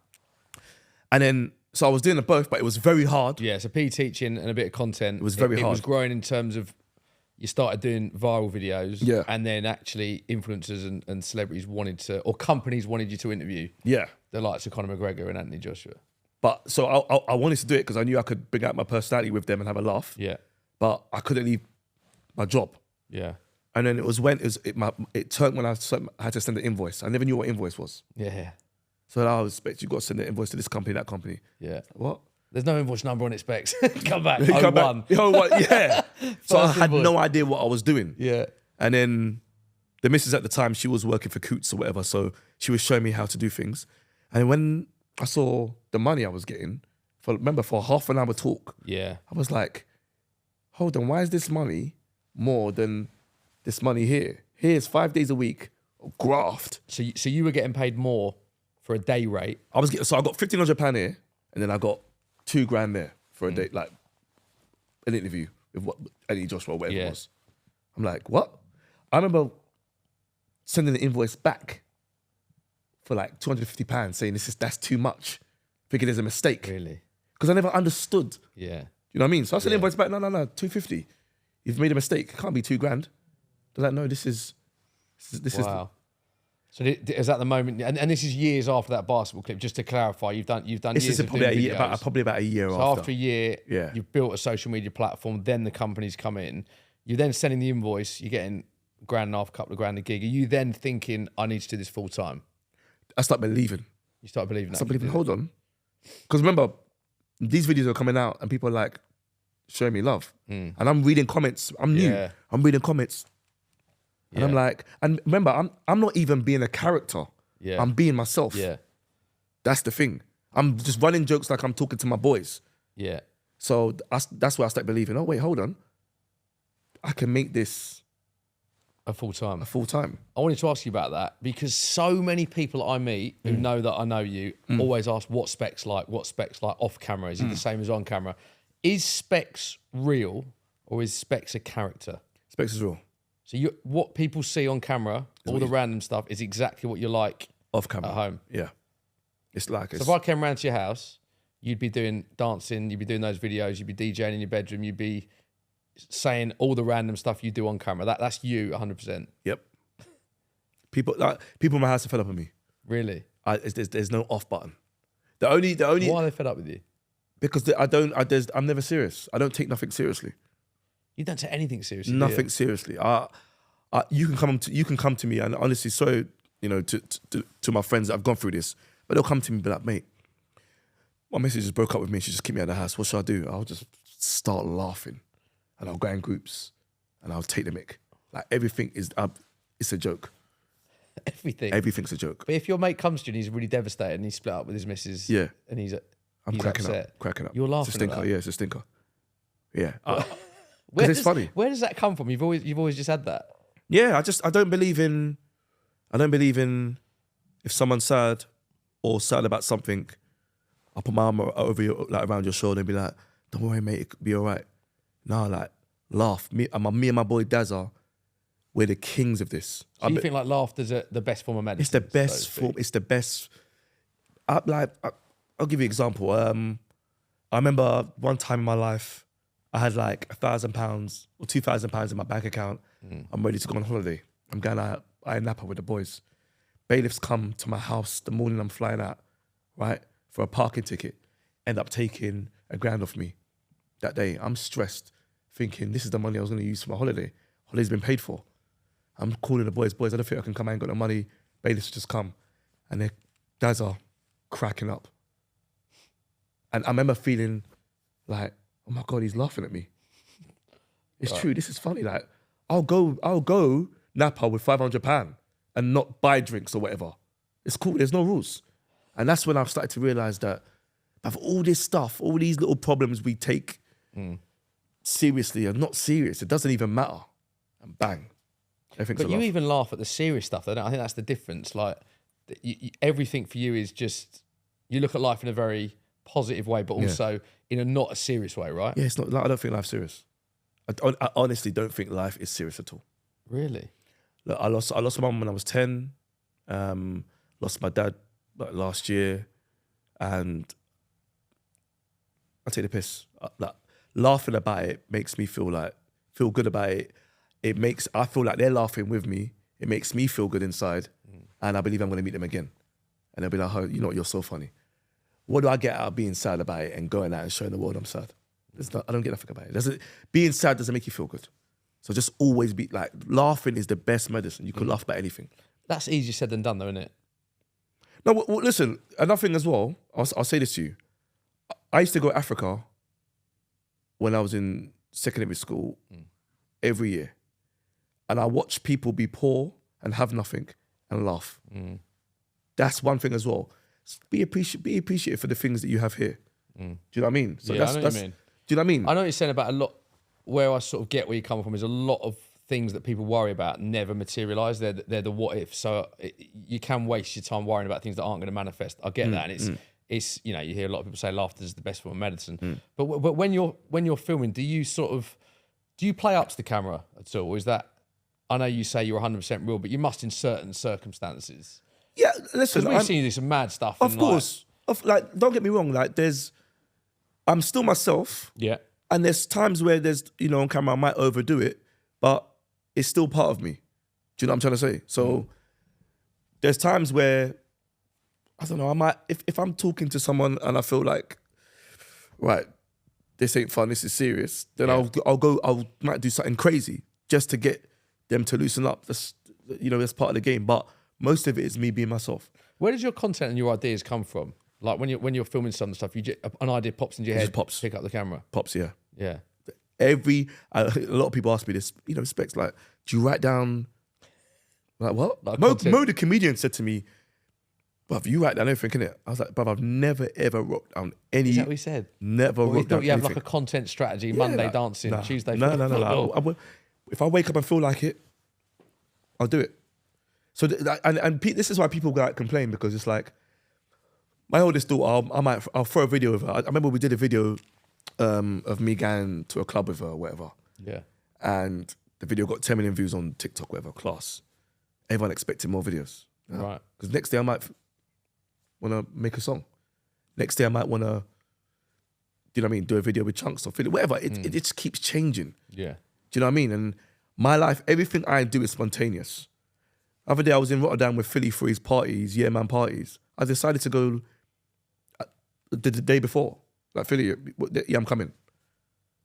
And then, so I was doing the both, but it was very hard. Yeah, so PE teaching and a bit of content. It was very It hard. was growing in terms of you started doing viral videos. Yeah. And then actually influencers and celebrities wanted to, or companies wanted you to interview Yeah. the likes of Conor McGregor and Anthony Joshua. But so I wanted to do it because I knew I could bring out my personality with them and have a laugh. Yeah. But I couldn't leave my job. Yeah. And then it turned when I had to send an invoice. I never knew what invoice was. Yeah. So I was expect you got to send an invoice to this company, that company. Yeah. What? There's no invoice number on it, Specs. Come back. You come back. 01. Yo, what? Yeah. So I First had invoice. no idea what I was doing. Yeah. And then the missus at the time, she was working for Coots or whatever. So she was showing me how to do things. And when I saw the money I was getting, for half an hour talk, Yeah. I was like, hold on, why is this money more than this money here? Here's 5 days a week of graft. So you were getting paid more for a day rate. I got £1,500 here, and then I got $2,000 there for a day, like an interview with Eddie Joshua or whatever it was. I'm like, what? I remember sending the invoice back for like £250, saying that's too much. Thinking there's a mistake. Really? Because I never understood. Yeah. You know what I mean? So I sent the invoice back, no, $250. You've made a mistake. It can't be $2,000. They're like, no, this is Wow. So is that the moment? And this is years after that basketball clip. Just to clarify, you've done This years is of probably doing a year, videos. probably about a year So after. after a year, Yeah. you've built a social media platform. Then the companies come in. You're then sending the invoice. You're getting £1.5, couple of grand a gig. Are you then thinking, I need to do this full time? I start believing. You start believing that. I start believing. Hold on, because remember, these videos are coming out and people are like showing me love, and I'm reading comments. I'm new. Yeah. I'm reading comments, and I'm like, and remember, I'm not even being a character. Yeah. I'm being myself. Yeah. That's the thing. I'm just running jokes like I'm talking to my boys. Yeah. So that's where I start believing. Oh wait, hold on. I can make this A full time. full time. I wanted to ask you about that because so many people I meet who know that I know you always ask what Specs like off camera. Is he the same as on camera? Is Specs real or is Specs a character? Specs is real. So what people see on camera, all the random stuff, is exactly what you're like Off camera. at home. Yeah. It's like So if I came round to your house, you'd be doing dancing, you'd be doing those videos, you'd be DJing in your bedroom, you'd be saying all the random stuff you do on camera. That's you 100%. Yep. People in my house are fed up with me. Really? There's no off button. The only Why are they fed up with you? because I'm never serious. I don't take nothing seriously. You don't take anything seriously. do you? Nothing seriously. You can come to me and honestly, so to my friends that I've gone through this, but they'll come to me and be like, mate, my missus just broke up with me. She just kicked me out of the house. What should I do? I'll just start laughing, and I'll go in groups, and I'll take the mic. Like everything is it's a joke. Everything. Everything's a joke. But if your mate comes to you and he's really devastated and he's split up with his missus, Yeah. and he's cracking upset, up. Cracking up. You're laughing It's a stinker. at that. Yeah, it's a stinker. Yeah. Where it's funny. Where does that come from? You've always just had that. Yeah, I don't believe in if someone's sad or sad about something, I'll put my arm over your, like around your shoulder and be like, don't worry, mate, it'll be all right. No, like, laugh. Me and my boy Dazza, we're the kings of this. So you think like laughter's the best form of medicine? It's the so to best speak? form. It's the best. I'll give you an example. I remember one time in my life, I had like £1,000 or £2,000 in my bank account. I'm ready to go on holiday. I'm going out Napa with the boys. Bailiffs come to my house the morning I'm flying out, right, for a parking ticket. End up taking £1,000 off me that day. I'm stressed, thinking this is the money I was going to use for my holiday. Holiday's been paid for. I'm calling the boys, I don't think I can come. I ain't got no money. Bailiffs just come. And their dads are cracking up. And I remember feeling like, oh my God, he's laughing at me. It's true, this is funny. Like, I'll go Napa with £500 and not buy drinks or whatever. It's cool, there's no rules. And that's when I've started to realize that of all this stuff, all these little problems we take seriously are not serious. It doesn't even matter. And bang. But you even laugh at the serious stuff, though, don't you? I think that's the difference. Like, everything for you is just, you look at life in a very positive way, but also in a not a serious way, right? Yeah, it's not. I don't think life's serious. I honestly don't think life is serious at all. Really? Look, I lost my mum when I was 10. Lost my dad like last year, and I take the piss. Like, laughing about it makes me feel good about it. I feel like they're laughing with me. It makes me feel good inside, and I believe I'm going to meet them again. And they'll be like, oh, you're so funny. What do I get out of being sad about it and going out and showing the world I'm sad? I don't get nothing about it. Being sad doesn't make you feel good. So just always be like, laughing is the best medicine. You can laugh about anything. That's easier said than done, though, isn't it? No, well, listen, another thing as well, I'll say this to you. I used to go to Africa when I was in secondary school every year. And I watched people be poor and have nothing and laugh. That's one thing as well. Be appreciative for the things that you have here. Do you know what I mean? So I know what you mean. Do you know what I mean? I know what you're saying about a lot, where I sort of get where you're coming from is a lot of things that people worry about never materialise. They're the what if. So you can waste your time worrying about things that aren't going to manifest. I get that. And it's you hear a lot of people say laughter is the best form of medicine. But when you're filming, do you play up to the camera at all? Or is that, I know you say you're 100% real, but you must in certain circumstances. Yeah, listen. Because we've seen you do some mad stuff. Of course. Don't get me wrong. Like, I'm still myself. Yeah. And there's times where on camera, I might overdo it, but it's still part of me. Do you know what I'm trying to say? So there's times where, I don't know, I might, if I'm talking to someone and I feel like, right, this ain't fun, this is serious, then I might do something crazy just to get them to loosen up. That's part of the game. But most of it is me being myself. Where does your content and your ideas come from? Like when you're filming some stuff, an idea pops into your head, pops. Pick up the camera. Pops, yeah. Yeah. A lot of people ask me this, Specs, like, do you write down, like what? Like Mo, the comedian, said to me, bruv, you write down everything, innit? I was like, bruv, I've never ever wrote down any. Is that what he said? Never Or wrote down you have anything. like a content strategy, Monday dancing, Tuesday No. If I wake up and feel like it, I'll do it. So, Pete, this is why people like complain, because it's like, my oldest daughter, I'll throw a video of her. I remember we did a video of me going to a club with her or whatever. Yeah. And the video got 10 million views on TikTok, whatever, class. Everyone expected more videos. Right. Because next day I might want to make a song. Next day I might want to, do a video with Chunks or Philly, whatever. It just keeps changing. Yeah. Do you know what I mean? And my life, everything I do is spontaneous. Other day I was in Rotterdam with Philly for his parties, yeah man parties. I decided to go the day before. Like, Philly, yeah, I'm coming.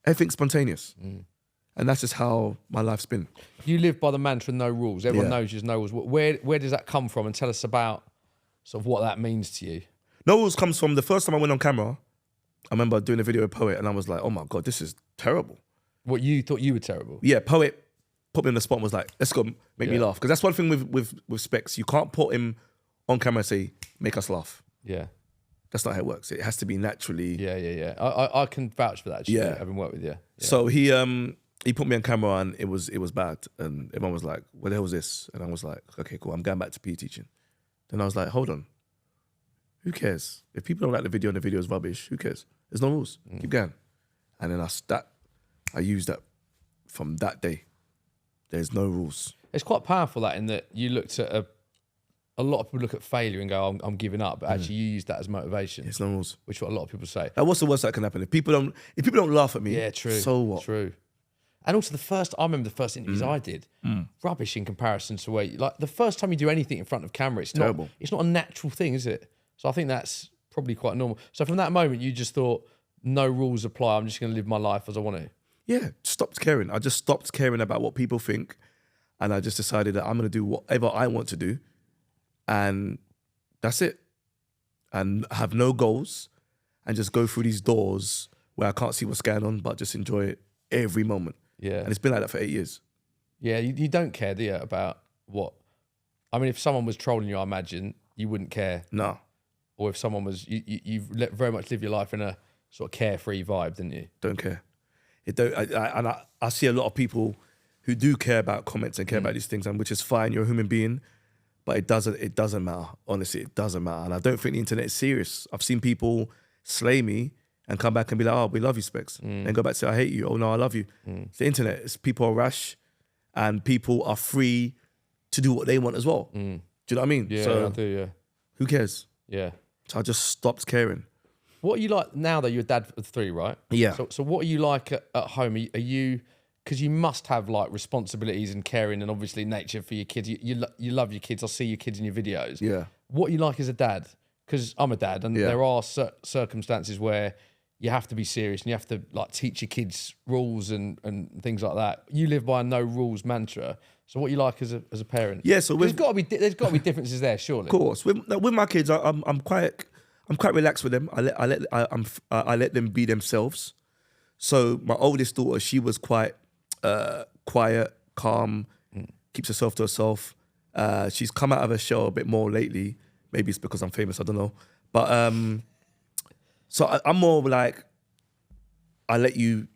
Everything's spontaneous. And that's just how my life's been. You live by the mantra, no rules. Everyone knows there's no rules. Where does that come from? And tell us about sort of what that means to you. No rules comes from the first time I went on camera. I remember doing a video with Poet and I was like, oh my God, this is terrible. What, you thought you were terrible? Yeah, Poet put me on the spot and was like, let's go, make me laugh. Because that's one thing with Specs. You can't put him on camera and say, make us laugh. Yeah. That's not how it works. It has to be naturally. Yeah. I can vouch for that, actually, having worked with you. Yeah. So he put me on camera and it was bad. And everyone was like, what the hell was this? And I was like, okay, cool, I'm going back to PE teaching. Then I was like, hold on. Who cares? If people don't like the video and the video is rubbish, who cares? There's no rules. Keep going. And then I used that from that day. There's no rules. It's quite powerful, that, in that you looked at a lot of people look at failure and go, I'm giving up, but actually you use that as motivation. There's no rules. Which is what a lot of people say. What's the worst that can happen? If people don't laugh at me, yeah, true. So what? True. And also I remember the first interviews I did, rubbish in comparison to where, like, the first time you do anything in front of camera, it's terrible. It's not a natural thing, is it? So I think that's probably quite normal. So from that moment, you just thought, no rules apply. I'm just going to live my life as I want to. Yeah, stopped caring. I just stopped caring about what people think. And I just decided that I'm going to do whatever I want to do. And that's it. And have no goals and just go through these doors where I can't see what's going on, but just enjoy it every moment. Yeah. And it's been like that for 8 years. Yeah, you don't care, do you, about what... I mean, if someone was trolling you, I imagine you wouldn't care. No. Or if someone was... You very much live your life in a sort of carefree vibe, didn't you? Don't care. I see a lot of people who do care about comments and care about these things, and which is fine, you're a human being, but it doesn't matter. Honestly, it doesn't matter. And I don't think the internet is serious. I've seen people slay me and come back and be like, oh, we love you, Specs. And go back and say, I hate you. Oh, no, I love you. It's the internet. It's people are rash and people are free to do what they want as well. Do you know what I mean? Yeah, so, I do, yeah. Who cares? Yeah. So I just stopped caring. What are you like now, though? You're a dad of 3, right? Yeah. So what are you like at home? Are you... Because you must have, like, responsibilities and caring and obviously nature for your kids. You love your kids. I see your kids in your videos. Yeah. What are you like as a dad? Because I'm a dad, and there are circumstances where you have to be serious and you have to, like, teach your kids rules and things like that. You live by a no rules mantra. So what are you like as a parent? Yeah. So there's got to be differences there, surely. Of course. With my kids, I'm quite relaxed with them. I let them be themselves. So my oldest daughter, she was quite quiet, calm, keeps herself to herself. She's come out of her shell a bit more lately. Maybe it's because I'm famous, I don't know. But so I'm more like, I let you,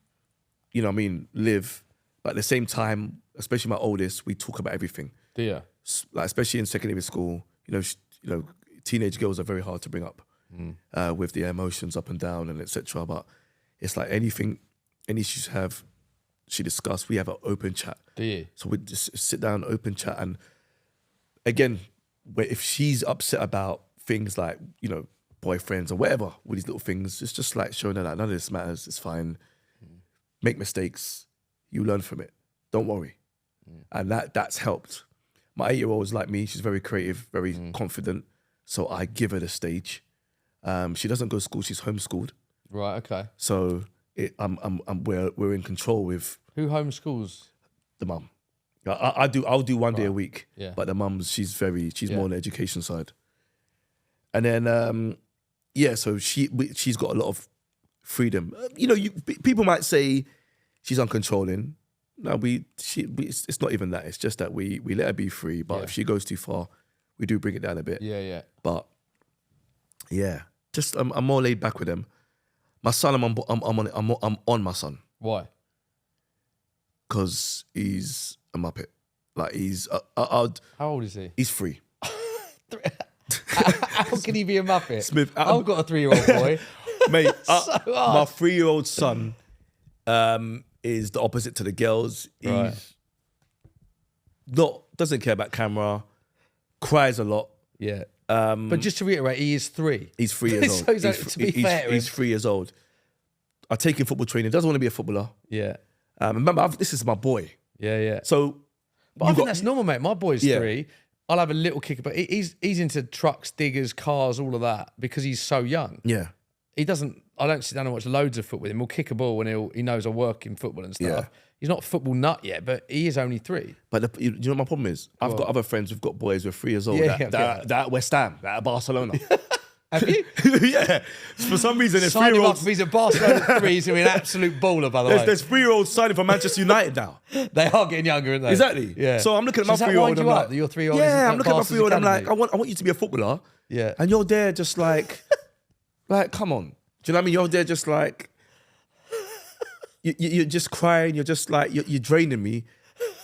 you know what I mean, live. But at the same time, especially my oldest, we talk about everything. Yeah. Like, especially in secondary school, you know, teenage girls are very hard to bring up with their emotions up and down and etc. But it's like any issues she discussed, we have an open chat. Do you? So we just sit down, open chat. And again, if she's upset about things like, you know, boyfriends or whatever, with these little things, it's just like showing her that none of this matters, it's fine. Make mistakes, you learn from it. Don't worry. And that's helped. My 8-year-old is like me. She's very creative, very confident. So I give her the stage. She doesn't go to school. She's homeschooled. Right. Okay. So we're in control with Who homeschools? the mum. I'll do one day a week. Yeah. But the mum's she's more on the education side. And then so she's got a lot of freedom. People might say she's uncontrolling. No, it's not even that. It's just that we let her be free. But if she goes too far, we do bring it down a bit. Yeah, yeah. But yeah, just I'm more laid back with them. My son, I'm on my son Why? because he's a muppet. Like he's How old is he? he's free. How can he be a muppet? Smith, I've got a 3-year-old boy. Mate, So hard. my 3-year-old son is the opposite to the girls. He's doesn't care about camera, cries a lot. Yeah. But just to reiterate, he is 3. He's 3 years old. So to be fair, he's 3 years old. I take him football training. Doesn't want to be a footballer. Yeah. Remember, this is my boy. Yeah, yeah. So, But I think that's normal, mate. My boy's 3. I'll have a little kicker, but he's into trucks, diggers, cars, all of that because he's so young. Yeah. He doesn't. I don't sit down and watch loads of football with him. He'll kick a ball and he knows I work in football and stuff. Yeah. He's not a football nut yet, but he is only 3. But you know what my problem is? I've got other friends who've got boys who are 3 years old. Yeah, that at West Ham, that at Barcelona. Have you? Yeah. For some reason, there's Sign him up 3-year-olds. if he's a Barcelona 3. He's going to be an absolute baller, by the way. There's 3-year-olds signing for Manchester United now. They are getting younger, aren't they? Exactly. Yeah. So I'm looking at my Does that 3-year-old. wind I'm you like, up that your 3-year-old is yeah, at I'm looking at my Barca's 3-year-old. I'm like, academy? I want you to be a footballer. Yeah. And you're there just like, come on. Do you know what I mean? You're there just like, you're just crying. You're just like, you're draining me.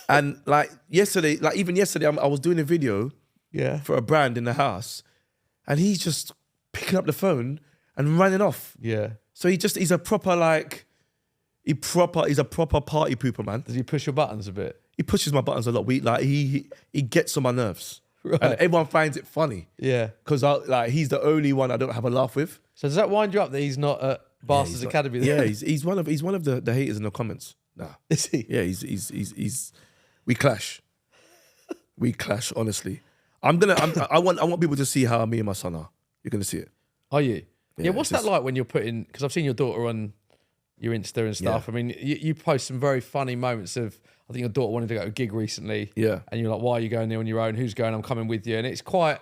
And like yesterday, I was doing a video for a brand in the house, and he's just picking up the phone and running off. Yeah. So he's a proper like, he's a proper party pooper, man. Does he push your buttons a bit? He pushes my buttons a lot. He gets on my nerves. Right. And everyone finds it funny. Yeah. Because he's the only one I don't have a laugh with. So does that wind you up that he's not at Barca's academy? Yeah, he's one of the haters in the comments. Nah. Is he? Yeah, he's we clash. We clash, honestly. I want people to see how me and my son are. You're gonna see it. Are you? Yeah. What's just- that like when you're putting? Because I've seen your daughter on your Insta and stuff. Yeah. I mean, you post some very funny moments of. I think your daughter wanted to go to a gig recently. Yeah. And you're like, why are you going there on your own? Who's going? I'm coming with you. And it's quite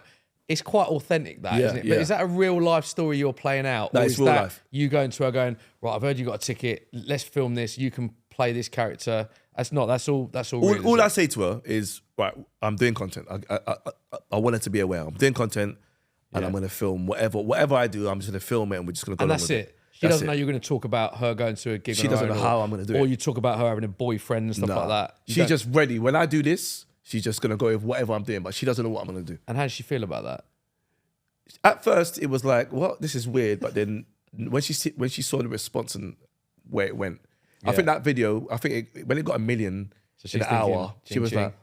authentic, that, Yeah, isn't it? yeah. But is that a real life story you're playing out? No, or it's is real that life. you going to her going, right, I've heard you got a ticket. Let's film this. You can play this character. That's not. That's all real, All is I it? say to her is, right, I'm doing content. I want her to be aware. I'm doing content, and I'm gonna film whatever I do. I'm just gonna film it, and we're just gonna go. And along that's with it. She That's doesn't it. know you're going to talk about her going to a gig. She on her doesn't own, know or- how I'm gonna do Or it. you talk about her having a boyfriend and stuff like that. You She's don't- just ready. When I do this, she's just gonna go with whatever I'm doing, but she doesn't know what I'm gonna do. And how does she feel about that? At first, it was like, well, this is weird. But then when she saw the response and where it went, I think that video, when it got 1 million she's in an thinking, hour, she ching, was ching. like,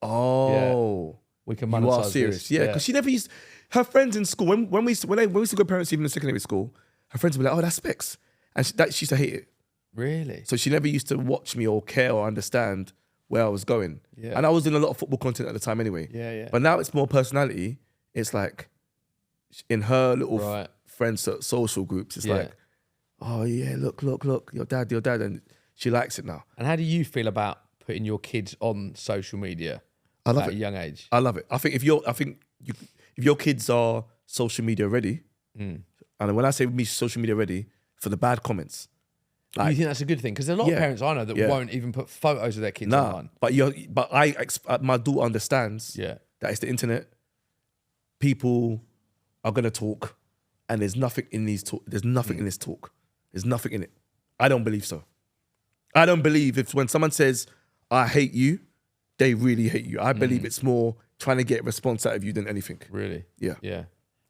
oh, We can you monetize are serious. this. Yeah, because she never used, her friends in school, when we used to go parents even in secondary school, her friends would be like, oh, that's Specs. And she used to hate it. Really? So she never used to watch me or care or understand where I was going. Yeah. And I was doing a lot of football content at the time anyway. Yeah, yeah. But now it's more personality. It's like in her little Right. friends social groups, it's Yeah. like, oh yeah, look, your dad. And she likes it now. And how do you feel about putting your kids on social media I love at it. a young age? I love it. I think if your kids are social media ready, and when I say me social media ready, for the bad comments. You think that's a good thing? Because there's a lot of Yeah. parents I know that Yeah. won't even put photos of their kids Nah, online. but my daughter understands Yeah. that it's the internet. People are gonna talk, and there's nothing in these talk. There's nothing in this talk. There's nothing in it. I don't believe so. I don't believe if when someone says I hate you, they really hate you. I believe it's more trying to get a response out of you than anything. Really? Yeah. Yeah.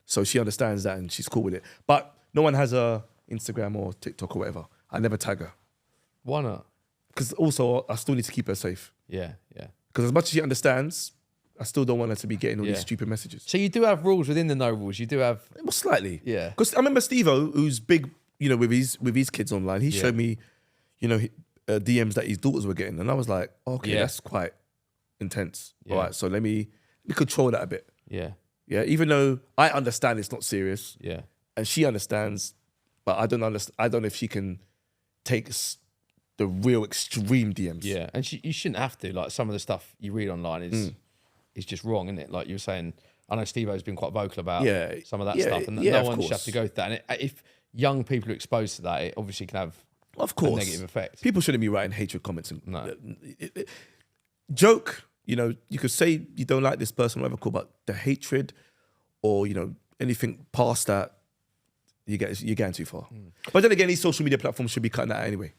So she understands that and she's cool with it. But no one has a Instagram or TikTok or whatever. I never tag her Why not? because also I still need to keep her safe. Yeah. Yeah. Because as much as she understands, I still don't want her to be getting all Yeah. these stupid messages. So you do have rules within the no rules. You do have. Well, slightly. Yeah. Because I remember Steve-O, who's big, with his kids online, he showed me, DMs that his daughters were getting. And I was like, okay, Yeah. that's quite intense. Yeah. All right, so let me control that a bit. Yeah. Yeah, even though I understand it's not serious, Yeah. and she understands, but I don't understand. I don't know if she can take the real extreme DMs. Yeah. And you shouldn't have to. Like, some of the stuff you read online is just wrong, isn't it? Like you were saying, I know Steve-O's been quite vocal about some of that stuff, and no one should have to go through that. And if young people are exposed to that, it obviously can have of course a negative effect. People shouldn't be writing hatred comments. No. Joke, you could say you don't like this person, whatever, cool, but the hatred or, anything past that, you're getting too far. But then again, these social media platforms should be cutting that out anyway.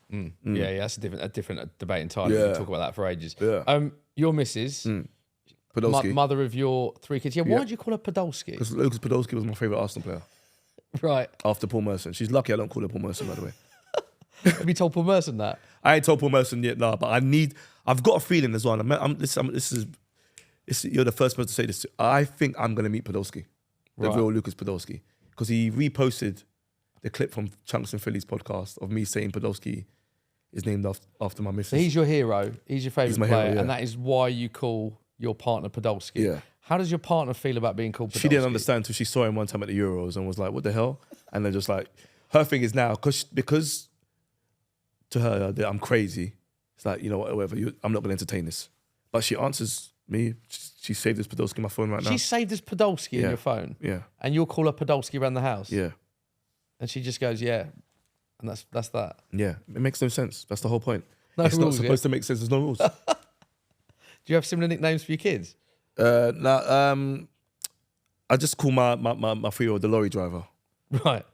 Yeah, that's a different debate entirely. We Yeah. can talk about that for ages. Yeah. Your missus, Podolski. mother of your 3 kids. Yeah, why do you call her Podolski? Because Lucas Podolski was my favourite Arsenal player Right. after Paul Merson. She's lucky I don't call her Paul Merson, by the way. Have you told Paul Merson that? I ain't told Paul Merson yet, no, but I've got a feeling as well. You're the first person to say this. I think I'm going to meet Podolski, the real Lucas Podolski, because he reposted the clip from Chunks and Philly's podcast of me saying Podolski is named after my missus. So he's your hero. He's your favourite my player, hero, yeah. and that is why you call your partner Podolski. Yeah. How does your partner feel about being called Podolski? She didn't understand until she saw him one time at the Euros and was like, what the hell? And then just like, her thing is now, because to her, I'm crazy. It's like, you know what, whatever, I'm not going to entertain this. But she answers me. She saved this Podolski in my phone right now. She saved this Podolski in Yeah. your phone? Yeah. And you'll call her Podolski around the house? Yeah. And she just goes, yeah. And that's that. Yeah. It makes no sense. That's the whole point. No It's not rules, supposed to make sense. There's no rules. Do you have similar nicknames for your kids? I just call my 3-year-old the lorry driver Right.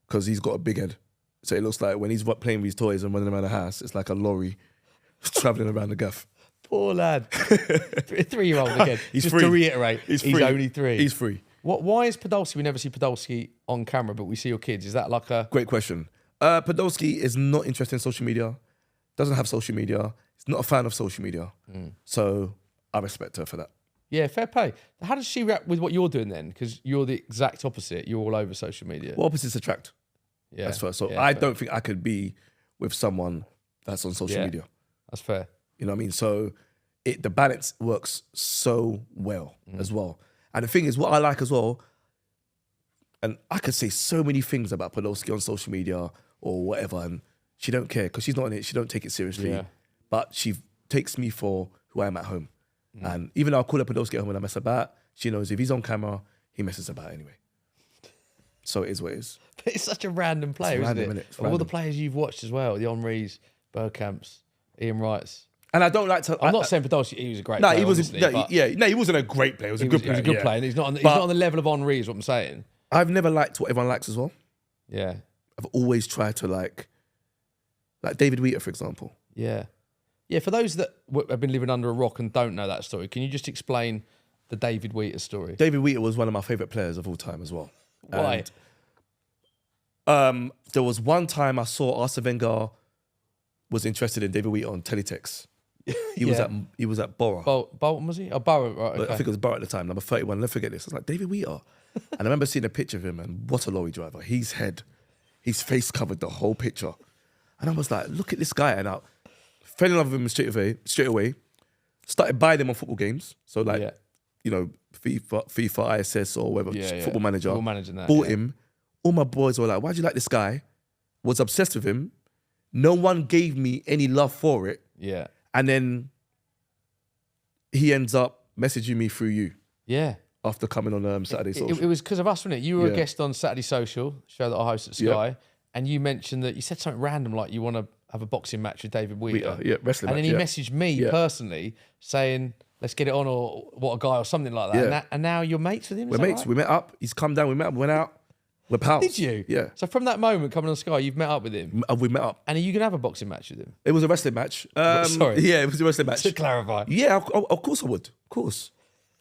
because he's got a big head. So it looks like when he's playing with his toys and running around the house, it's like a lorry traveling around the gaff. Poor lad. 3-year-old again. He's Just free. to reiterate, he's free. only 3. He's free. Why is Podolski, we never see Podolski on camera, but we see your kids? Is that like a... Great question. Podolski is not interested in social media, doesn't have social media, he's not a fan of social media. So I respect her for that. Yeah, fair play. How does she react with what you're doing then? Because you're the exact opposite. You're all over social media. Well, opposites attract. Yeah. That's first. So Yeah, I fair. don't think I could be with someone that's on social media. That's fair. You know what I mean? So the balance works so well as well. And the thing is, what I like as well, and I could say so many things about Podolski on social media or whatever, and she don't care because she's not in it. She don't take it seriously. Yeah. But she takes me for who I am at home. And even though I call her Podolski at home when I mess about, she knows if he's on camera, he messes about anyway. So it is what it is. But it's such a random player, random, isn't innit? it? It's Of all the random. players you've watched as well, the Henrys, Bergkamps, Ian Wrights. And I don't like to. I'm not saying Podolski, he was a great No, player, he was. obviously, but He wasn't a great player. He was a good player. He was a good yeah. player. And he's not on, he's But- not on the level of Henry, is what I'm saying. I've never liked what everyone likes as well. Yeah. I've always tried to like David Wheater, for example. Yeah. Yeah, for those that have been living under a rock and don't know that story, can you just explain the David Wheater story? David Wheater was one of my favourite players of all time as well. Why? And, there was one time I saw Arsene Wenger was interested in David Wheater on teletext. He was at Borough. Bolton, was he? Oh, Borough, right, I okay. think it was Borough at the time, number 31. Never forget this. I was like, David Wheater. And I remember seeing a picture of him, and what a lorry driver. His face covered the whole picture. And I was like, look at this guy. And I fell in love with him straight away. Started buying them on football games. So like, Yeah. you know, FIFA, ISS or whatever, Yeah. football manager. Football manager and that, Bought yeah. him. All my boys were like, why'd you like this guy? Was obsessed with him. No one gave me any love for it. Yeah. And then he ends up messaging me through you Yeah. after coming on Saturday Social. It was because of us, wasn't it? You were a Yeah. guest on Saturday Social, show that I host at Sky, and you mentioned that you said something random like you want to have a boxing match with David Wheater. Yeah, wrestling And then match, he yeah. messaged me Yeah. personally saying, let's get it on, or what a guy, or something like that. Yeah. And now you're mates with him? Is We're that mates. right? We met up. He's come down. We met up. We went out. We're pals. Did you? Yeah. So from that moment coming on Sky, you've met up with him. We met up. And are you going to have a boxing match with him? It was a wrestling match. Sorry. Yeah, it was a wrestling match. To clarify. Yeah, of course I would. Of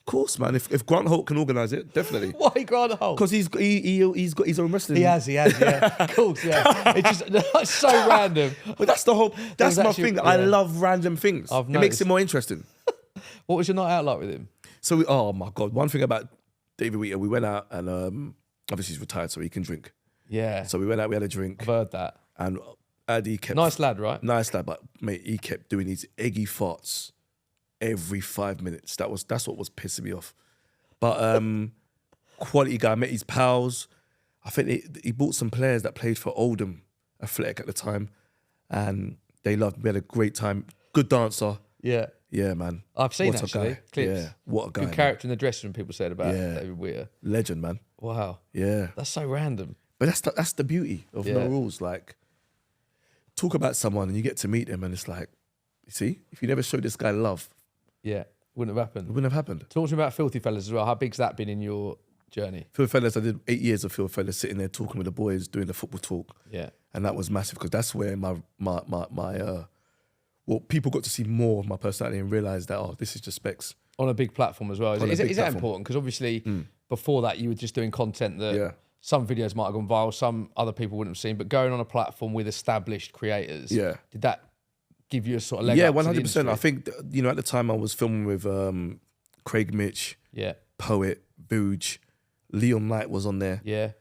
course, man. If Grant Holt can organise it, definitely. Why Grant Holt? Because he's got his own wrestling. He has, yeah. Of course, yeah. It's just it's so random. But that's was my actually- thing. yeah. I love random things. I've It makes noticed. it more interesting. What was your night out like with him? So oh my God. One thing about David Wheater, we went out and obviously he's retired so he can drink. Yeah. So we went out, we had a drink. I've heard that. And Addy kept... Nice lad, right? Nice lad, but mate, he kept doing these eggy farts every 5 minutes. That's what was pissing me off. But quality guy, I met his pals. I think he bought some players that played for Oldham Athletic at the time, and they loved me. We had a great time. Good dancer. Yeah. Yeah, man. I've seen what actually a guy. clips. Yeah, what a guy. Good character in the dressing room, people said about David Weir. Legend, man. Wow. Yeah. That's so random. But that's the beauty of No Rules. Like, talk about someone and you get to meet them and it's like, you see, if you never showed this guy love, wouldn't have happened. It wouldn't have happened. Talk to me about Filthy Fellas as well. How big's that been in your journey? Filthy Fellas, I did 8 years of Filthy Fellas, sitting there talking with the boys, doing the football talk. Yeah. And that was massive because that's where well, people got to see more of my personality and realise that, oh, this is just Specs. On a big platform as well. Is that important? Because obviously before that you were just doing content that some videos might have gone viral, some other people wouldn't have seen, but going on a platform with established creators, did that give you a sort of leg up? 100%. I think, at the time I was filming with Craig Mitch, Poet, Booge, Leon Knight was on there. Yeah.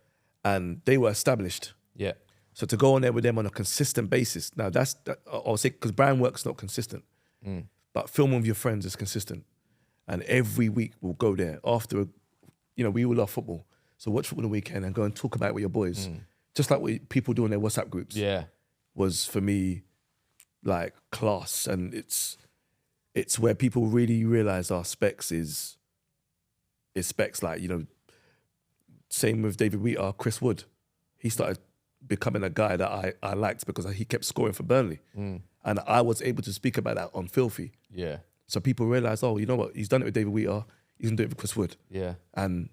And they were established. Yeah. So to go on there with them on a consistent basis, now I'll say, because brand work's not consistent, but filming with your friends is consistent. And every week we'll go there after, we all love football. So watch football on the weekend and go and talk about it with your boys. Just like what people do in their WhatsApp groups. Yeah. Was for me like class. And it's where people really realize our Specs is Specs. Like, same with David Wheater, Chris Wood. He started becoming a guy that I liked because he kept scoring for Burnley. And I was able to speak about that on Filthy. Yeah. So people realised, oh, you know what? He's done it with David Wheater. He's going to do it with Chris Wood. Yeah. And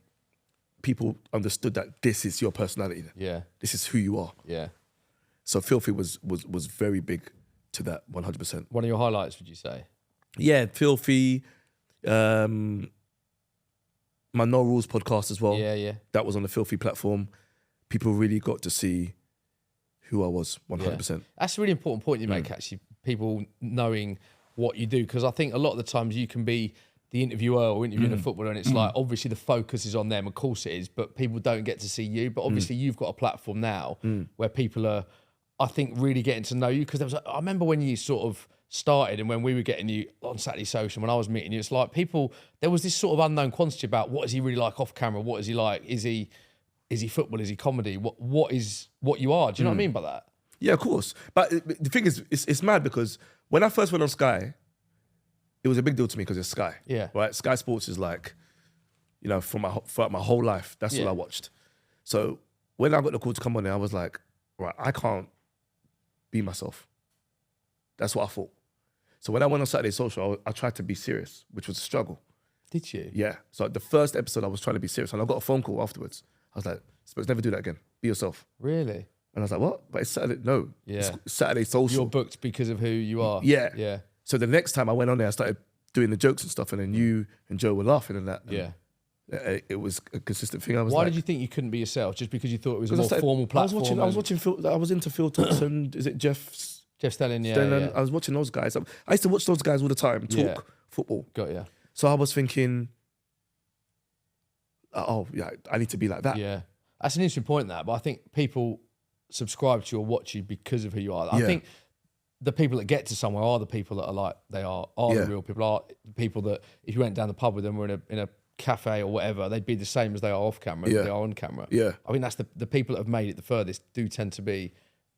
people understood that this is your personality. Yeah. This is who you are. Yeah. So Filthy was very big to that 100%. One of your highlights, would you say? Yeah, Filthy. My No Rules podcast as well. Yeah, yeah. That was on the Filthy platform. People really got to see who I was 100%. Yeah. That's a really important point you make, actually. People knowing what you do, because I think a lot of the times you can be the interviewer or interviewing a footballer and it's like, obviously the focus is on them, of course it is, but people don't get to see you. But obviously you've got a platform now where people are, I think, really getting to know you. Because I remember when you sort of started and when we were getting you on Saturday Social, when I was meeting you, it's like there was this sort of unknown quantity about what is he really like off camera? What is he like? Is he football? Is he comedy? What you are? Do you know what I mean by that? Yeah, of course. But the thing is, it's mad because when I first went on Sky, it was a big deal to me because it's Sky. Yeah. Right? Sky Sports is like, throughout my whole life, that's all I watched. So when I got the call to come on there, I was like, right, I can't be myself. That's what I thought. So when I went on Saturday Social, I tried to be serious, which was a struggle. Did you? Yeah. So the first episode, I was trying to be serious, and I got a phone call afterwards. I was like, "Let's never do that again. Be yourself." Really? And I was like, "What?" But it's Saturday. No. Yeah. It's Saturday Social. You're booked because of who you are. Yeah. Yeah. So the next time I went on there, I started doing the jokes and stuff, and then you and Joe were laughing and that. And yeah. It was a consistent thing. Why did you think you couldn't be yourself? Just because you thought it was a more formal platform? I was watching Phil. I was into Phil Thompson. Is it Jeff Stelling? Yeah. I was watching those guys. I used to watch those guys all the time talk football. Got ya. So I was thinking, oh yeah, I need to be like that. Yeah, that's an interesting point. But I think people subscribe to you or watch you because of who you are. I think the people that get to somewhere are the people that are like they are the real people. Are the people that if you went down the pub with them or in a cafe or whatever, they'd be the same as they are off camera as they are on camera. Yeah, I mean that's the people that have made it the furthest do tend to be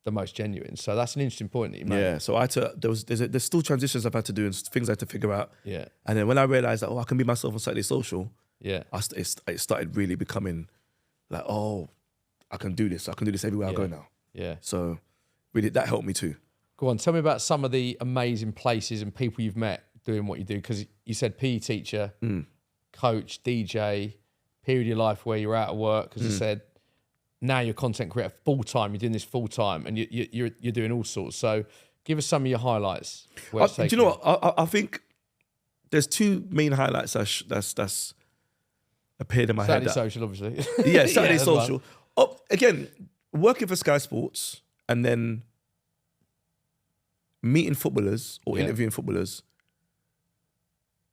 the most genuine. So that's an interesting point that you made. Yeah. So there's still transitions I've had to do and things I had to figure out. Yeah. And then when I realized that I can be myself on Saturday Social. Yeah. It started really becoming like, oh, I can do this. I can do this everywhere I go now. Yeah. So really that helped me too. Go on, tell me about some of the amazing places and people you've met doing what you do. Because you said PE teacher, coach, DJ, period of your life where you're out of work. Because you said now you're a content creator full time. You're doing this full time, and you're doing all sorts. So give us some of your highlights. Do you know what? I think there's two main highlights that's appeared in my Saturday head. Social, obviously. Yeah, Saturday Social. Well. Oh, again, working for Sky Sports and then meeting footballers or interviewing footballers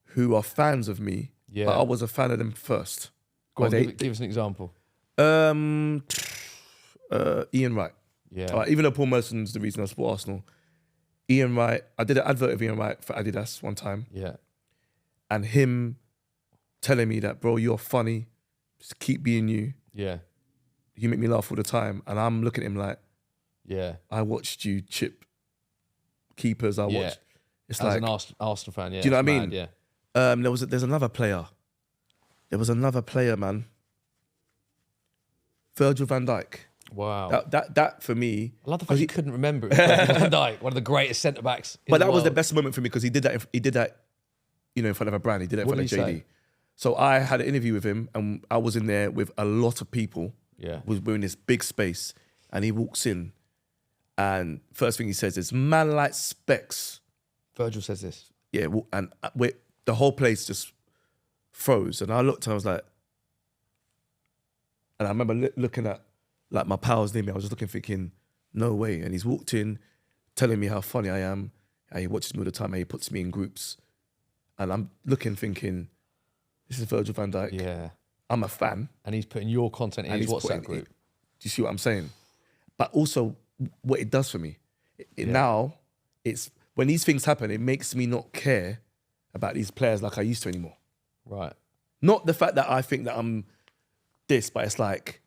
who are fans of me. Yeah. But I was a fan of them first. Go on, give us an example. Ian Wright. Yeah. Even though Paul Merson's the reason I support Arsenal, Ian Wright, I did an advert of Ian Wright for Adidas one time. Yeah. and him telling me that, bro, you're funny, just keep being you. Yeah. You make me laugh all the time. And I'm looking at him like, yeah, I watched you chip keepers. I watched. It's as like an Arsenal fan, yeah. Do you know what I mean? Mad, yeah. There's another player. There was another player, man. Virgil van Dijk. Wow. That for me. I love the fact you couldn't remember it. Van Dijk, one of the greatest centre backs. But that was the best moment for me because he did that. In front of a brand. He did it in front of JD. Say? So I had an interview with him, and I was in there with a lot of people. Yeah. We're in this big space, and he walks in, and first thing he says is, "Man like Specs." Virgil says this. Yeah, and the whole place just froze, and I looked and I was like, and I remember looking at like my pals near me. I was just looking, thinking, no way. And he's walked in, telling me how funny I am, and he watches me all the time, and he puts me in groups, and I'm looking, thinking, this is Virgil van Dijk. Yeah, I'm a fan, and he's putting your content in his WhatsApp group. Do you see what I'm saying? But also, what it does for me now, it's when these things happen, it makes me not care about these players like I used to anymore. Right. Not the fact that I think that I'm this, but it's like,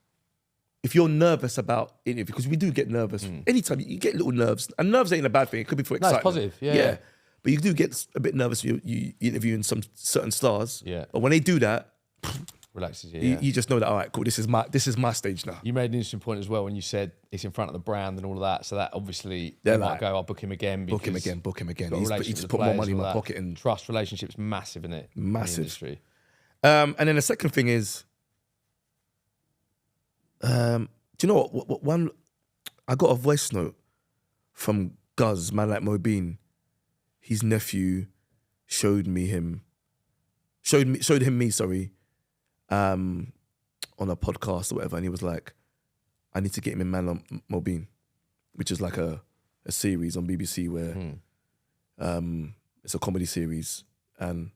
if you're nervous about interview, because we do get nervous. Anytime you get little nerves, and nerves ain't a bad thing. It could be for excitement. No, it's positive. Yeah. But you do get a bit nervous when you interviewing some certain stars. Yeah. But when they do that, relaxes you. You just know that, all right, cool, this is my stage now. You made an interesting point as well when you said it's in front of the brand and all of that. So that obviously They're they might like, go, I'll book him again. Book him again. He just with put the more players money in and my all that. pocket. And Trust relationships massive, isn't it? Massive. In the industry. And then the second thing is, do you know what? One, I got a voice note from Guz, man like Mobeen. His nephew showed him me, on a podcast or whatever, and he was like, I need to get him in Man like Mobeen, which is like a series on BBC where it's a comedy series, and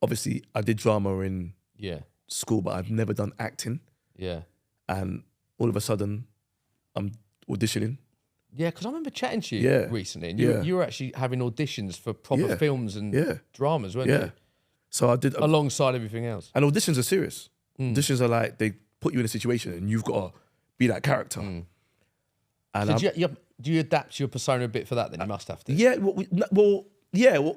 obviously I did drama in school, but I've never done acting. Yeah. And all of a sudden, I'm auditioning. Yeah, because I remember chatting to you recently, and you were actually having auditions for proper films and dramas, weren't you? So I did alongside everything else. And auditions are serious. Auditions are like, they put you in a situation and you've got to be that character. And so do you adapt your persona a bit for that? Then you must have to. Yeah,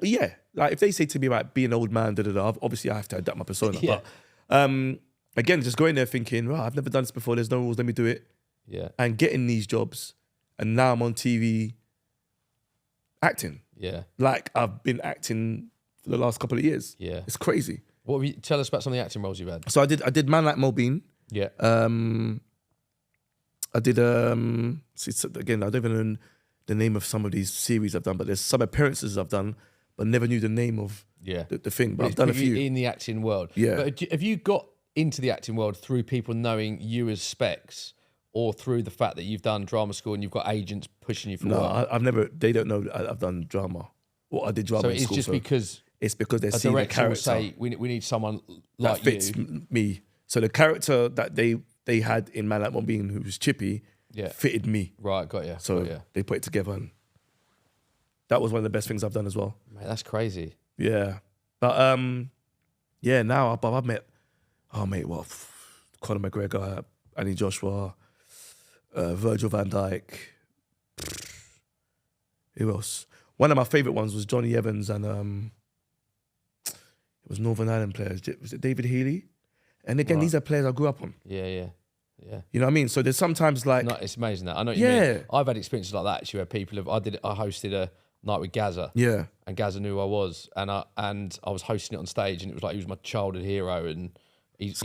yeah. Like if they say to me about being an old man, obviously I have to adapt my persona. Yeah. But again, just going there thinking, I've never done this before. There's no rules. Let me do it. Yeah. And getting these jobs. And now I'm on TV acting. Yeah. Like I've been acting for the last couple of years. Yeah. It's crazy. Tell us about some of the acting roles you've had. So I did Man Like Mobeen. Yeah. I did again, I don't even know the name of some of these series I've done, but there's some appearances I've done, but never knew the name of the thing. But I've done a few. In the acting world. Yeah. But have you got into the acting world through people knowing you as Specs, or through the fact that you've done drama school and you've got agents pushing you for work? No, I've never, they don't know that I've done drama. Or I did drama in school. It's because they see the character. Will say, we need someone like that fits me. So the character that they had in Man Like Mobeen, who was Chippy, fitted me. Right, got you. So they put it together, and that was one of the best things I've done as well. Mate, that's crazy. Yeah. But now I've met, Conor McGregor, Annie Joshua, Virgil van Dijk. Who else? One of my favourite ones was Johnny Evans and it was Northern Ireland players. Was it David Healy? And again, these are players I grew up on. Yeah. You know what I mean? So there's sometimes like... No, it's amazing that. I know what you mean. I've had experiences like that actually where people have... I hosted a night with Gaza. Yeah. And Gaza knew who I was. And I was hosting it on stage, and it was like he was my childhood hero, and he's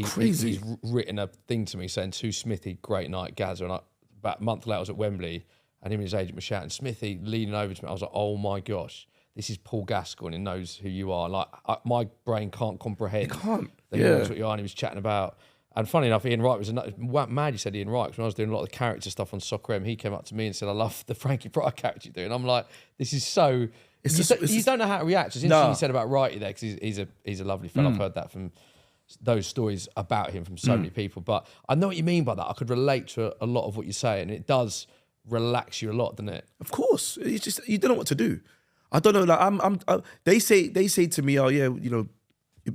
written a thing to me saying, to Smithy, great night, Gaza. And about a month later I was at Wembley, and him and his agent were shouting, Smithy, leaning over to me. I was like, oh my gosh, this is Paul Gascoigne, and knows who you are. Like my brain can't comprehend that he knows what you are, and he was chatting about. And funny enough, Ian Wright was mad. You said Ian Wright, because when I was doing a lot of the character stuff on Soccer M, he came up to me and said, I love the Frankie Pryor character you do. And I'm like, this is so... You don't know how to react. It's interesting you said about Wrighty there, because he's a lovely fellow. I've heard that from those stories about him from so many people. But I know what you mean by that. I could relate to a lot of what you say, and it does relax you a lot, doesn't it? Of course. It's just, you don't know what to do. I don't know. Like they say to me, oh yeah, you know,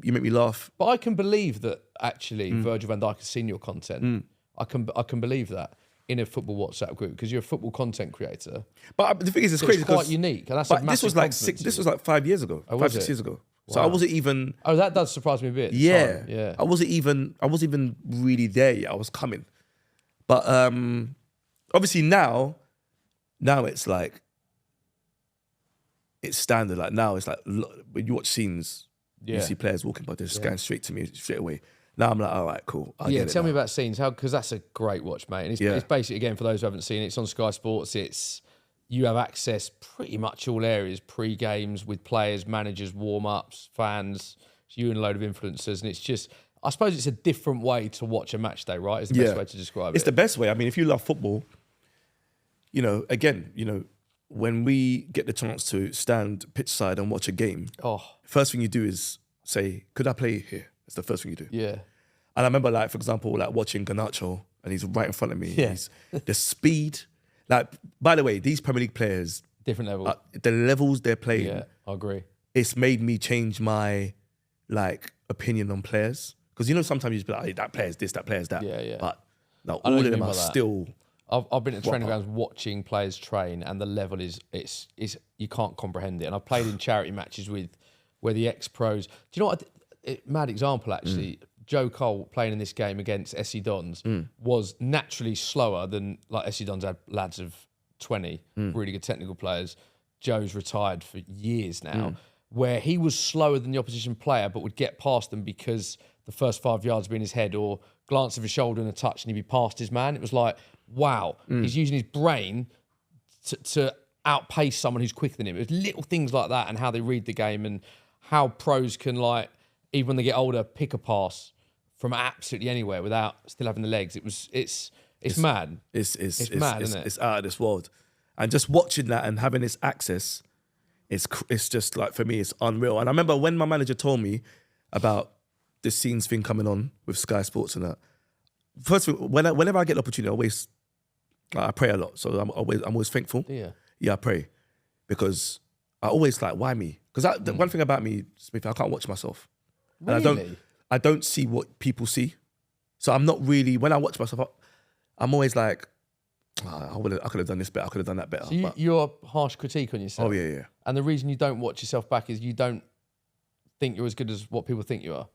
you make me laugh. But I can believe that actually Virgil van Dijk has seen your content. I can believe that in a football WhatsApp group because you're a football content creator. But the thing is, it's crazy. It's quite unique, and that's a this was like 6 5 years ago, 5 6 years ago. Wow. So I wasn't even. Oh, that does surprise me a bit. Yeah, yeah. I wasn't even really there yet. I was coming, but obviously now it's like it's standard. Like now it's like when you watch scenes, you see players walking by, they're scanning straight to me straight away. Now I'm like, all right, cool. Tell me about scenes, because that's a great watch, mate. And it's basically, again, for those who haven't seen it, it's on Sky Sports. You have access pretty much all areas, pre-games with players, managers, warm-ups, fans, you and a load of influencers. And it's just, I suppose it's a different way to watch a match day, right? Is the best way to describe it. It's the best way. I mean, if you love football, you know, again, you know, when we get the chance to stand pitch side and watch a game, first thing you do is say, could I play here? That's the first thing you do. Yeah. And I remember, like, for example, like watching Garnacho and he's right in front of me. Yeah. The speed. Like, by the way, these Premier League players, different levels. The levels they're playing. Yeah, I agree. It's made me change my like opinion on players. Because you know, sometimes you just be like, hey, that player's this, that player's that. Yeah, yeah. But no, all of them are still. I've been at training grounds watching players train, and the level is you can't comprehend it. And I've played in charity matches where the ex-pros. Do you know what? Mad example actually. Joe Cole playing in this game against SC Dons was naturally slower than, like, SC Dons had lads of 20, really good technical players. Joe's retired for years now, where he was slower than the opposition player, but would get past them because the first 5 yards would be in his head, or glance of his shoulder and a touch and he'd be past his man. It was like, wow, he's using his brain to outpace someone who's quicker than him. It was little things like that, and how they read the game, and how pros can, like, even when they get older, pick a pass from absolutely anywhere without still having the legs. It's mad. It's mad, isn't it? It's out of this world. And just watching that and having this access, it's just like, for me, it's unreal. And I remember when my manager told me about the scenes thing coming on with Sky Sports and that. First, whenever I get the opportunity, I pray a lot. So I'm always thankful. Yeah, I pray, because I always like, why me? Because the one thing about me, Smith, I can't watch myself. Really? And I don't see what people see. So I'm not really, when I watch myself, I'm always like, I could have done this better, I could have done that better. So you're a harsh critique on yourself. Oh, yeah. And the reason you don't watch yourself back is you don't think you're as good as what people think you are.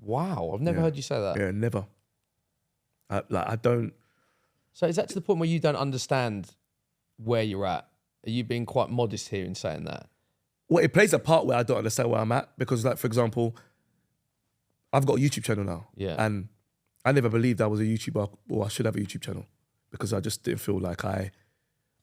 Wow, I've never heard you say that. Yeah, never. I don't. So is that to the point where you don't understand where you're at? Are you being quite modest here in saying that? Well, it plays a part where I don't understand where I'm at, because, like, for example, I've got a YouTube channel now. Yeah. And I never believed I was a YouTuber, or I should have a YouTube channel, because I just didn't feel like I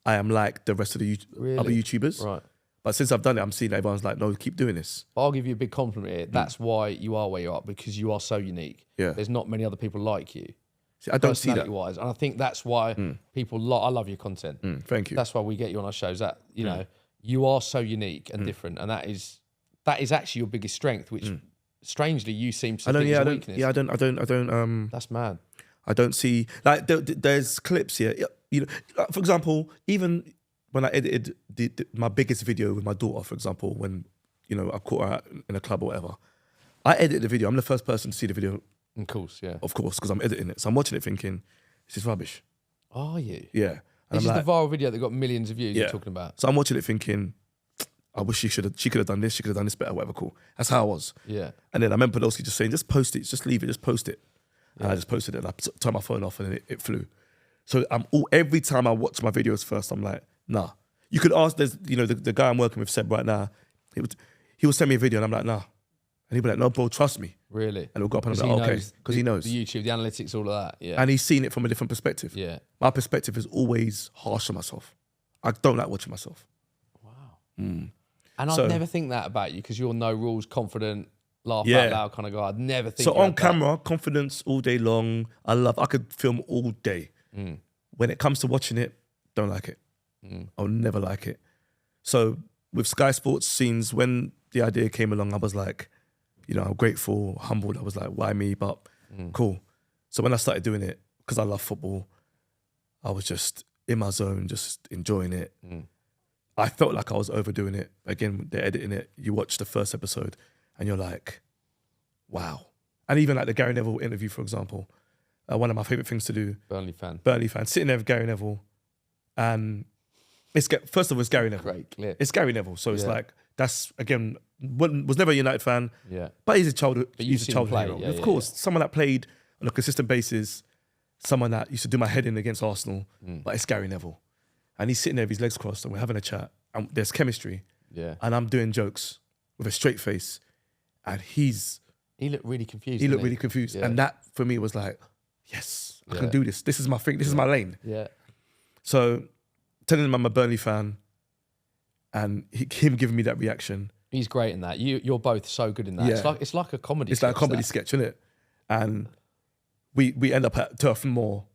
am like the rest of the other YouTubers. Right. But since I've done it, I'm seeing everyone's like, no, keep doing this. I'll give you a big compliment here. That's why you are where you are, because you are so unique. Yeah. There's not many other people like you. See, I don't see that. Personality-wise. And I think that's why people I love your content. Thank you. That's why we get you on our shows. That, you know, you are so unique and different. And that is actually your biggest strength, which strangely you seem to think is a weakness. I don't. That's mad. I don't see, like, there's clips here. You know, for example, even when I edited my biggest video with my daughter, for example, when, you know, I caught her in a club or whatever, I edited the video. I'm the first person to see the video. Of course, yeah. Of course, because I'm editing it. So I'm watching it thinking, this is rubbish. Are you? Yeah. And this is the viral video that got millions of views you're talking about. So I'm watching it thinking, I wish she could have done this, she could have done this better, whatever, cool. That's how I was. Yeah. And then I remember Podolski just saying, just post it, just leave it, just post it. And I just posted it, and I turned my phone off, and then it flew. So every time I watch my videos first, I'm like, nah. You could ask, there's, you know, the guy I'm working with, Seb, right now, he will send me a video, and I'm like, nah. And he'll be like, no, bro, trust me. Really? And we'll go up and I'm like, okay, because he knows. The YouTube, the analytics, all of that, yeah. And he's seen it from a different perspective. Yeah. My perspective is always harsh on myself. I don't like watching myself. Wow. And I'd never think that about you, because you're no rules, confident, laugh out loud kind of guy. I'd never think so. On camera, confidence all day long. I could film all day. When it comes to watching it, don't like it. I'll never like it. So with Sky Sports scenes, when the idea came along, I was like, you know, I'm grateful, humbled. I was like, why me? But cool. So when I started doing it, because I love football, I was just in my zone, just enjoying it. I felt like I was overdoing it. Again, they're editing it. You watch the first episode and you're like, wow. And even like the Gary Neville interview, for example, one of my favorite things to do. Burnley fan. Sitting there with Gary Neville, and first of all, it's Gary Neville. Great clip. It's Gary Neville, so it's like that's again was never a United fan. Yeah, but he's a childhood. He's a childhood hero. Of course, someone that played on a consistent basis, someone that used to do my head in against Arsenal. But it's Gary Neville, and he's sitting there with his legs crossed, and we're having a chat, and there's chemistry. Yeah, and I'm doing jokes with a straight face, and he looked really confused. And that for me was like, yes, I can do this. This is my thing. This is my lane. Yeah. So telling him I'm a Burnley fan and him giving me that reaction. He's great in that. You're both so good in that. Yeah. It's like a comedy. It's like a comedy sketch, isn't it? And we end up at Turf Moor,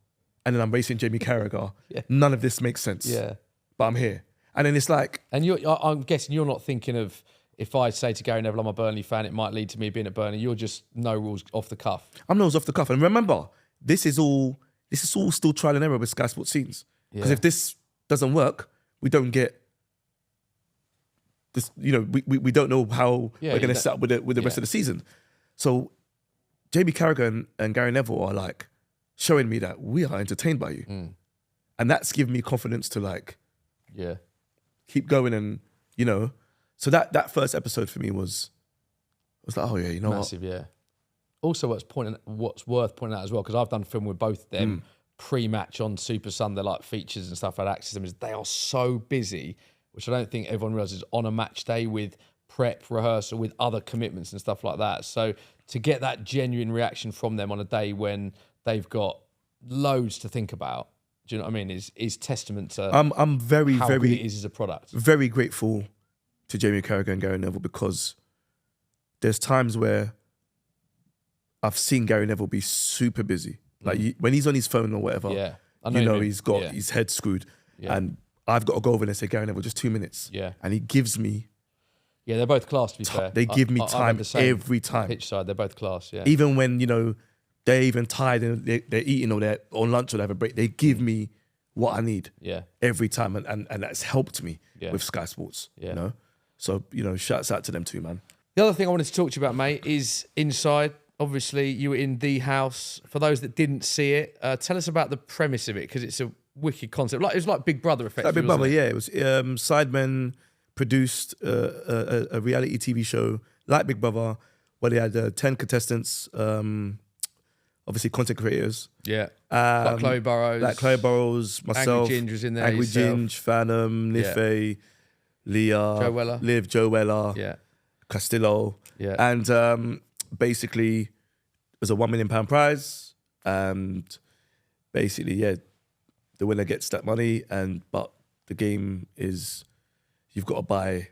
and then I'm racing Jamie Carragher. None of this makes sense. Yeah. But I'm here. And then it's like... And I'm guessing you're not thinking of, if I say to Gary Neville I'm a Burnley fan, it might lead to me being at Burnley. You're just no rules off the cuff. I'm no rules off the cuff. And remember, this is all still trial and error with Sky Sports scenes. Because if this doesn't work, we don't get this. You know, we don't know how we're going to set up with the rest of the season. So Jamie Carragher and Gary Neville are like showing me that we are entertained by you, and that's given me confidence to like, keep going. And you know, so that first episode for me was like, oh yeah, you know, massive, what? Yeah. Also, what's worth pointing out as well, because I've done film with both of them. Pre-match on Super Sunday, like features and stuff, I'd access them, is they are so busy, which I don't think everyone realises, on a match day with prep, rehearsal, with other commitments and stuff like that. So to get that genuine reaction from them on a day when they've got loads to think about, do you know what I mean, is testament to I'm very how good it is as a product. Very grateful to Jamie Carragher and Gary Neville, because there's times where I've seen Gary Neville be super busy. Like when he's on his phone or whatever, he's got his head screwed. And I've got to go over there and say, Gary Neville, just 2 minutes. Yeah. And he gives me... Yeah, they're both class, to be fair. They give me time every time. Pitch side, they're both class, yeah. Even when, you know, they're even tired and they're eating or they're on lunch or they have a break, they give me what I need every time. And that's helped me with Sky Sports, you know? So, you know, shouts out to them too, man. The other thing I wanted to talk to you about, mate, is inside. Obviously, you were in the house. For those that didn't see it, tell us about the premise of it, because it's a wicked concept. It was like Big Brother, effectively. Like Big Brother, yeah. It was Sidemen produced a reality TV show like Big Brother, where they had 10 contestants, obviously content creators. Yeah. Like Chloe Burrows. Myself. Angry Ginger's in there. Angry Ginge, Phantom, Nife, Leah. Liv, Joe Weller. Castillo. Yeah. And basically, it was a £1 million prize. And basically, the winner gets that money. But the game is, you've got to buy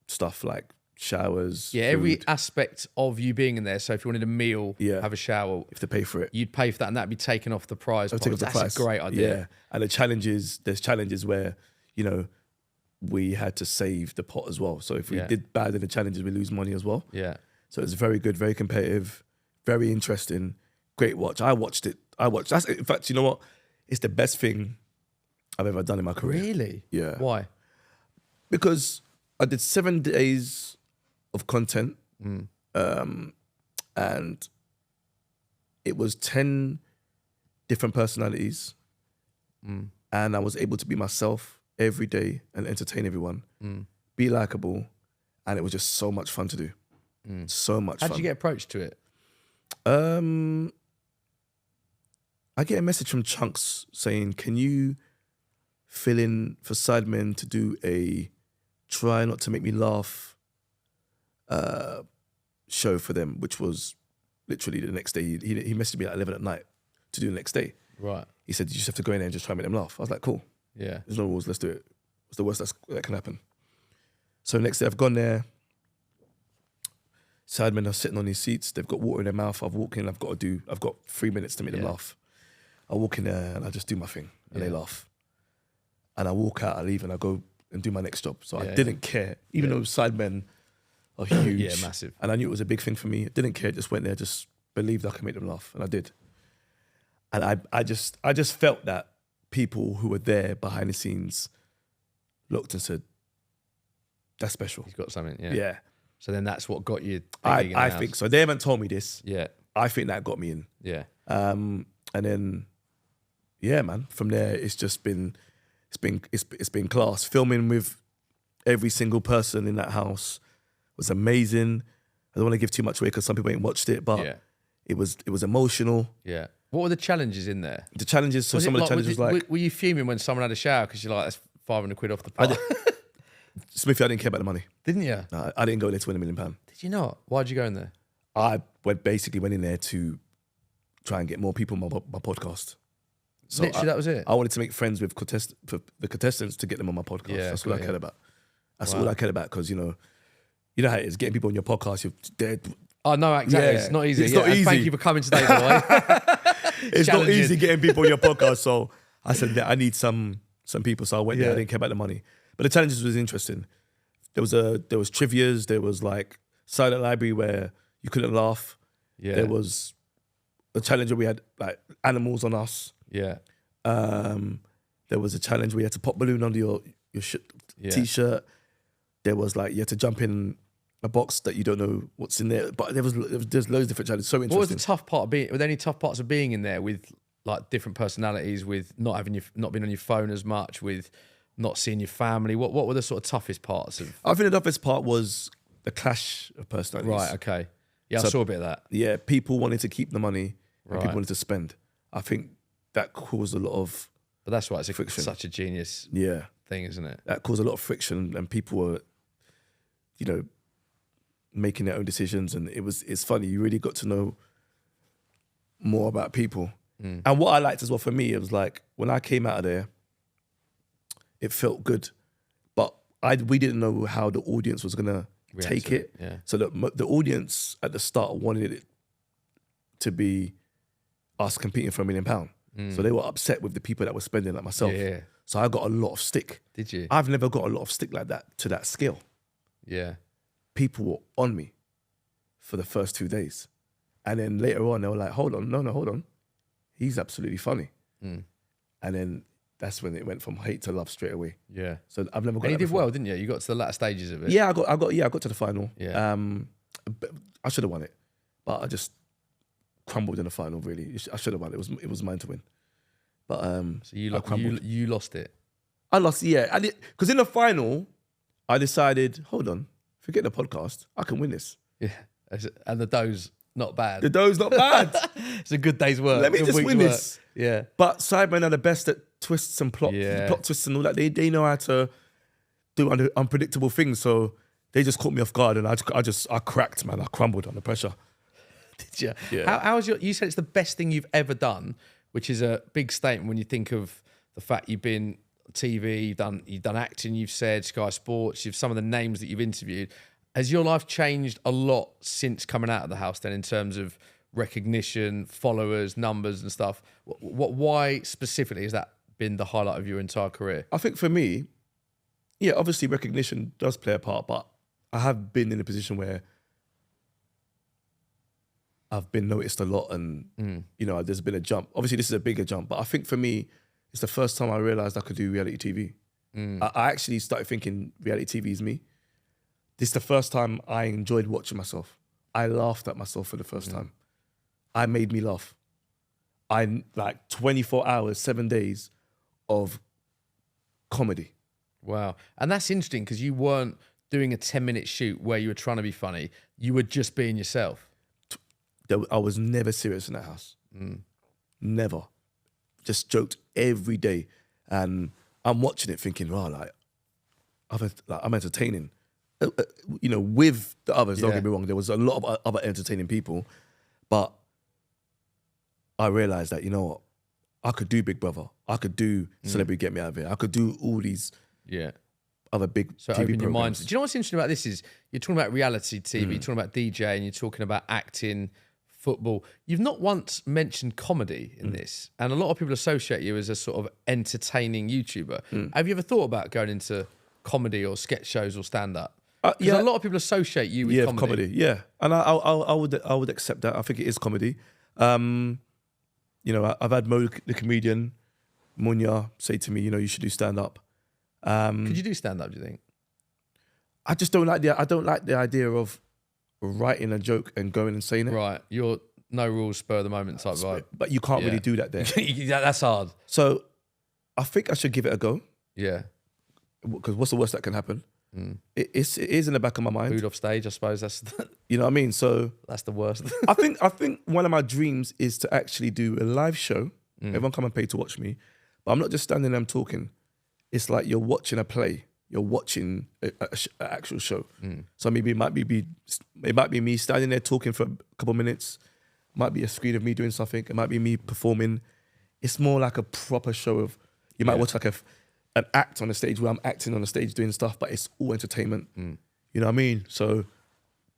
stuff like showers. Yeah, food. Every aspect of you being in there. So if you wanted a meal, have a shower, you have to pay for it. You'd pay for that, and that'd be taken off the prize. That's a great idea. Yeah, and there's challenges where, you know, we had to save the pot as well. So if we did bad in the challenges, we lose money as well. Yeah. So it's very good, very competitive, very interesting, great watch. I watched it. That's, in fact, you know what? It's the best thing I've ever done in my career. Really? Yeah. Why? Because I did 7 days of content, and it was 10 different personalities, and I was able to be myself every day and entertain everyone, be likable, and it was just so much fun to do. So much fun. How did you get approached to it? I get a message from Chunks saying, can you fill in for Sidemen to do a try not to make me laugh show for them, which was literally the next day. He messaged me at 11 at night to do the next day. Right. He said, you just have to go in there and just try and make them laugh. I was like, cool. Yeah. There's no rules, let's do it. What's the worst that can happen? So next day I've gone there. Sidemen are sitting on these seats. They've got water in their mouth. I've walked in. I've got 3 minutes to make them laugh. I walk in there and I just do my thing and they laugh. And I walk out, I leave and I go and do my next job. So I didn't care, even though Sidemen are huge. Yeah, massive. And I knew it was a big thing for me. I didn't care, just went there, just believed I could make them laugh. And I did. And I just felt that people who were there behind the scenes looked and said, "That's special." He's got something. Yeah. Yeah. So then that's what got you. I think so. They haven't told me this. Yeah. I think that got me in. Yeah. And then, yeah, man. From there, it's just been, it's been class. Filming with every single person in that house was amazing. I don't want to give too much away because some people ain't watched it, but it was emotional. Yeah. What were the challenges in there? The challenges. So some of the challenges were you fuming when someone had a shower because you're like, that's £500 off the pot? Smithy, I didn't care about the money. Didn't you? No, I didn't go in there to win £1 million. Did you not? Why'd you go in there? I basically went in there to try and get more people on my podcast. So Literally, that was it? I wanted to make friends with the contestants to get them on my podcast. Yeah, that's what I cared about. That's all I cared about because, you know how it is, getting people on your podcast, you're dead. Oh, no, exactly. It's not easy. It's not easy. Thank you for coming today, by the way. It's not easy getting people on your podcast. So I said that I need some people. So I went there. I didn't care about the money. But the challenges was interesting. There was trivias. There was like silent library where you couldn't laugh. Yeah. There was a challenge where we had like animals on us. Yeah. There was a challenge where you had to pop balloon under your t-shirt. There was like you had to jump in a box that you don't know what's in there. But there's loads of different challenges. So interesting. What was the tough part of being? Were there any tough parts of being in there with like different personalities, with not being on your phone as much, with not seeing your family? What were the sort of toughest parts of? I think the toughest part was the clash of personalities. Right. Okay. Yeah, I saw a bit of that. Yeah, people wanted to keep the money and Right. people wanted to spend. I think that caused a lot of But that's why it's friction. such a genius Yeah. thing, isn't it? That caused a lot of friction and people were, making their own decisions, and it's funny, you really got to know more about people. And what I liked as well for me, it was like when I came out of there, it felt good. But we didn't know how the audience was gonna take it. Yeah. So the audience at the start wanted it to be us competing for £1 million. So they were upset with the people that were spending like myself. Yeah. So I got a lot of stick. Did you? I've never got a lot of stick like that to that scale. Yeah. People were on me for the first 2 days. And then later on, they were like, hold on. He's absolutely funny. And then that's when it went from hate to love straight away. Yeah. So I've never got And you that did before. well, didn't you? You got to the latter stages of it. Yeah, I got to the final. Yeah. But I should have won it, but I just crumbled in the final. Really, I should have won it. It was mine to win. But So you lost it. I lost. Yeah, because in the final, I decided, hold on, forget the podcast. I can win this. Yeah. And the dough's not bad. The dough's not bad. It's a good day's work. Let me Good just week's win work. this. Yeah. But Sidemen are the best at twists and plot twists and all that. They know how to do unpredictable things. So they just caught me off guard, and I cracked, man. I crumbled under pressure. Did you? Yeah. How's you said it's the best thing you've ever done, which is a big statement when you think of the fact you've been TV, you've done acting, you've said Sky Sports, you've some of the names that you've interviewed. Has your life changed a lot since coming out of the house then in terms of recognition, followers, numbers and stuff? Why specifically has that been the highlight of your entire career? I think for me, yeah, obviously recognition does play a part, but I have been in a position where I've been noticed a lot and, there's been a jump. Obviously, this is a bigger jump, but I think for me, it's the first time I realised I could do reality TV. I actually started thinking reality TV is me. This is the first time I enjoyed watching myself. I laughed at myself for the first time. I made me laugh. I 24 hours, 7 days of comedy. Wow. And that's interesting because you weren't doing a 10-minute shoot where you were trying to be funny. You were just being yourself. I was never serious in that house. Never. Just joked every day. And I'm watching it thinking, wow, I'm entertaining. With the others, don't get me wrong, there was a lot of other entertaining people, but I realized that, you know what, I could do Big Brother. I could do Celebrity Get Me Out of Here. I could do all these other big so TV open programs. your mind. Do you know what's interesting about this is you're talking about reality TV, you're talking about DJing, you're talking about acting, football. You've not once mentioned comedy in this, and a lot of people associate you as a sort of entertaining YouTuber. Have you ever thought about going into comedy or sketch shows or stand-up? Because a lot of people associate you with comedy. Yeah, and I would accept that. I think it is comedy. I've had Mo, the comedian, Munya, say to me, you should do stand-up. Could you do stand up? Do you think? I just don't like the idea of writing a joke and going and saying it. Right, you're no rules, spur of the moment type vibe. But you can't really do that there. That's hard. So I think I should give it a go. Yeah. Because what's the worst that can happen? It is in the back of my mind. Food off stage, I suppose. You know what I mean? So that's the worst. I think one of my dreams is to actually do a live show. Everyone come and pay to watch me, but I'm not just standing there and talking. It's like you're watching a play. You're watching an actual show. So maybe it might be me standing there talking for a couple of minutes. It might be a screen of me doing something. It might be me performing. It's more like a proper show of. You might watch like an act on the stage where I'm acting on the stage doing stuff, but it's all entertainment. You know what I mean? So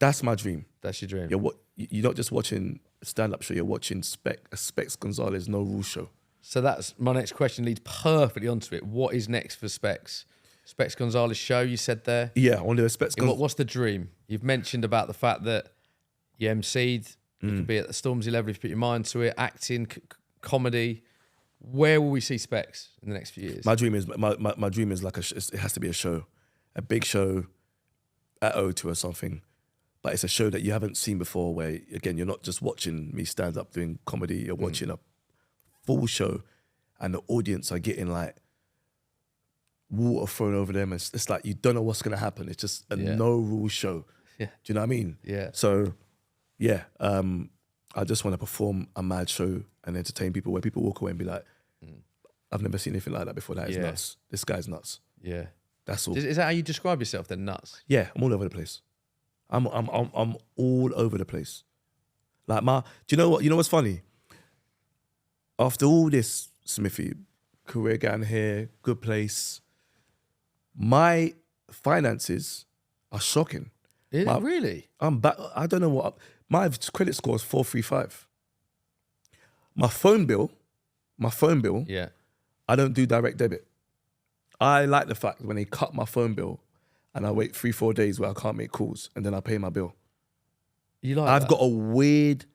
that's my dream. That's your dream. You're not just watching a stand-up show. You're watching a Specs Gonzalez no rules show. So that's my next question. Leads perfectly onto it. What is next for Specs? Specs Gonzalez show, you said there? Yeah, I want to do a Specs Gonzalez. What's the dream? You've mentioned about the fact that you MC'd, you could be at the Stormzy level if you put your mind to it, acting, comedy. Where will we see Specs in the next few years? My dream is like it has to be a show, a big show at O2 or something. But it's a show that you haven't seen before where, again, you're not just watching me stand up doing comedy, you're watching a full show and the audience are getting like water thrown over them. It's like you don't know what's going to happen. It's just a no rule show. Yeah. Do you know what I mean? Yeah. So, yeah, I just want to perform a mad show and entertain people where people walk away and be like, I've never seen anything like that before. That is nuts. This guy's nuts. Yeah. That's all. Is that how you describe yourself then, nuts? Yeah, I'm all over the place. I'm all over the place. Like do you know what? You know what's funny? After all this, Smithy, career getting here, good place, my finances are shocking. Really? I'm back. I don't know what my credit score is 435. My phone bill. Yeah. I don't do direct debit. I like the fact when they cut my phone bill and I wait 3-4 days where I can't make calls and then I pay my bill. You like I've that? got a weird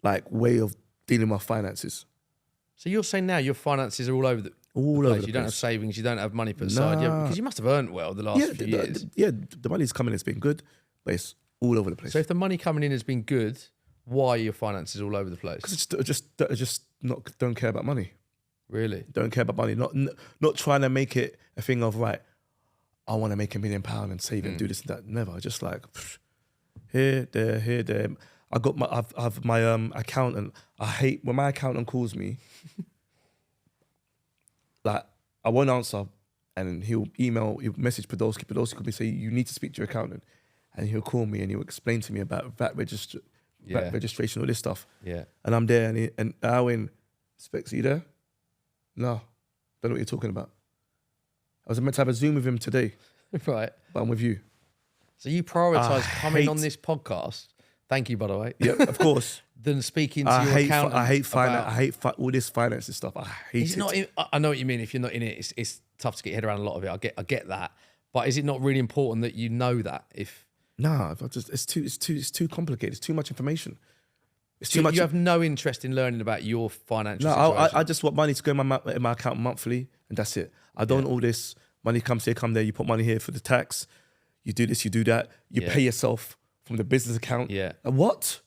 way of dealing with my finances. So you're saying now your finances are all over the place. You don't have savings, you don't have money put aside. Yeah, because you must have earned well the last few years. The money's coming, it's been good, but it's all over the place. So if the money coming in has been good, why are your finances all over the place? Because I just don't care about money. Really? Don't care about money. Not trying to make it a thing of, right, I want to make £1 million and save it and do this and that. Never. Just like here, there. I've my accountant. I hate when my accountant calls me. Like I won't answer, and he'll message Podolsky. Podolsky could be say, you need to speak to your accountant, and he'll call me and he'll explain to me about VAT registration, all this stuff. Yeah. And I'm there, and Alwyn, Specs, are you there? No, don't know what you're talking about. I was meant to have a Zoom with him today. Right. But I'm with you. So you prioritise coming on this podcast. Thank you, by the way. Yeah, of course. Than speaking to your accountant. I hate finance. I hate all this finances stuff. I hate it. I know what you mean. If you're not in it, it's tough to get your head around a lot of it. I get that. But is it not really important that you know that? It's too complicated. It's too much information. It's too much. You have no interest in learning about your financial situation? I just want money to go in my account monthly, and that's it. I don't all this money comes here, come there. You put money here for the tax. You do this, you do that. You pay yourself from the business account. Yeah. What?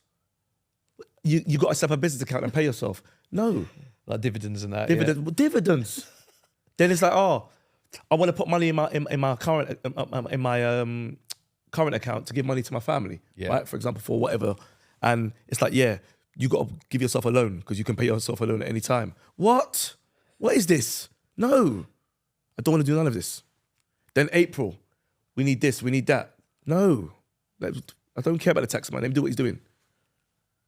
You got to set up a business account and pay yourself? No. Like dividends and that. Dividends. Then it's like, I want to put money in my current current account to give money to my family, right? For example, for whatever. And it's like, you got to give yourself a loan because you can pay yourself a loan at any time. What? What is this? No, I don't want to do none of this. Then April, we need this, we need that. No, I don't care about the tax man. Let him do what he's doing.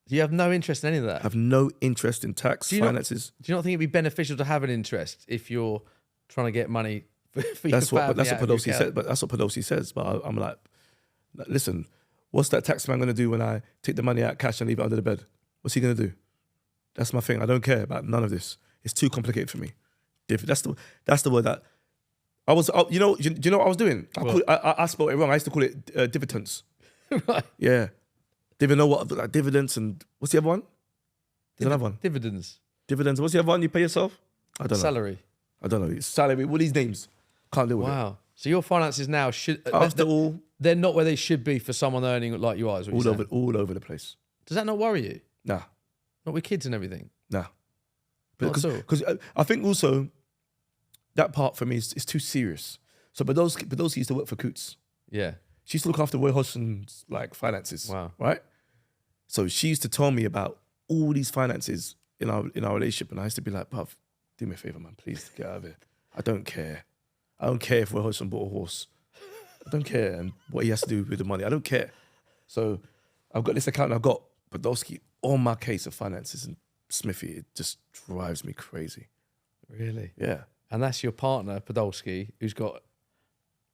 You have no interest in any of that? I have no interest in tax, finances. Do you not think it'd be beneficial to have an interest if you're trying to get money for your family? That's what Podolsky said. But that's what Podolsky says. But I'm like, listen, what's that tax man going to do when I take the money out cash and leave it under the bed? What's he going to do? That's my thing. I don't care about none of this. It's too complicated for me. That's the word that I was. Do you know what I was doing? I spelled it wrong. I used to call it dividends. Right. Yeah. Didn't even know what like dividends and what's the other one? There's another one. Dividends. What's the other one? You pay yourself? I don't know. Salary. I don't know. Salary. What are these names? Can't deal with it. Wow. So your finances now they're not where they should be for someone earning like you are. Is what all over the place. Does that not worry you? Nah. Not with kids and everything? Nah. Because I think also that part for me is too serious. So Podolski used to work for Coots. Yeah. She used to look after Roy Hodgson's like finances. Wow. Right? So she used to tell me about all these finances in our relationship, and I used to be like, "Puff, do me a favor, man. Please get out of here. I don't care. I don't care if Roy Hodgson bought a horse. I don't care and what he has to do with the money. I don't care." So I've got this account and I've got Podolski on my case of finances, and Smithy, it just drives me crazy. Really? Yeah. And that's your partner, Podolski, who's got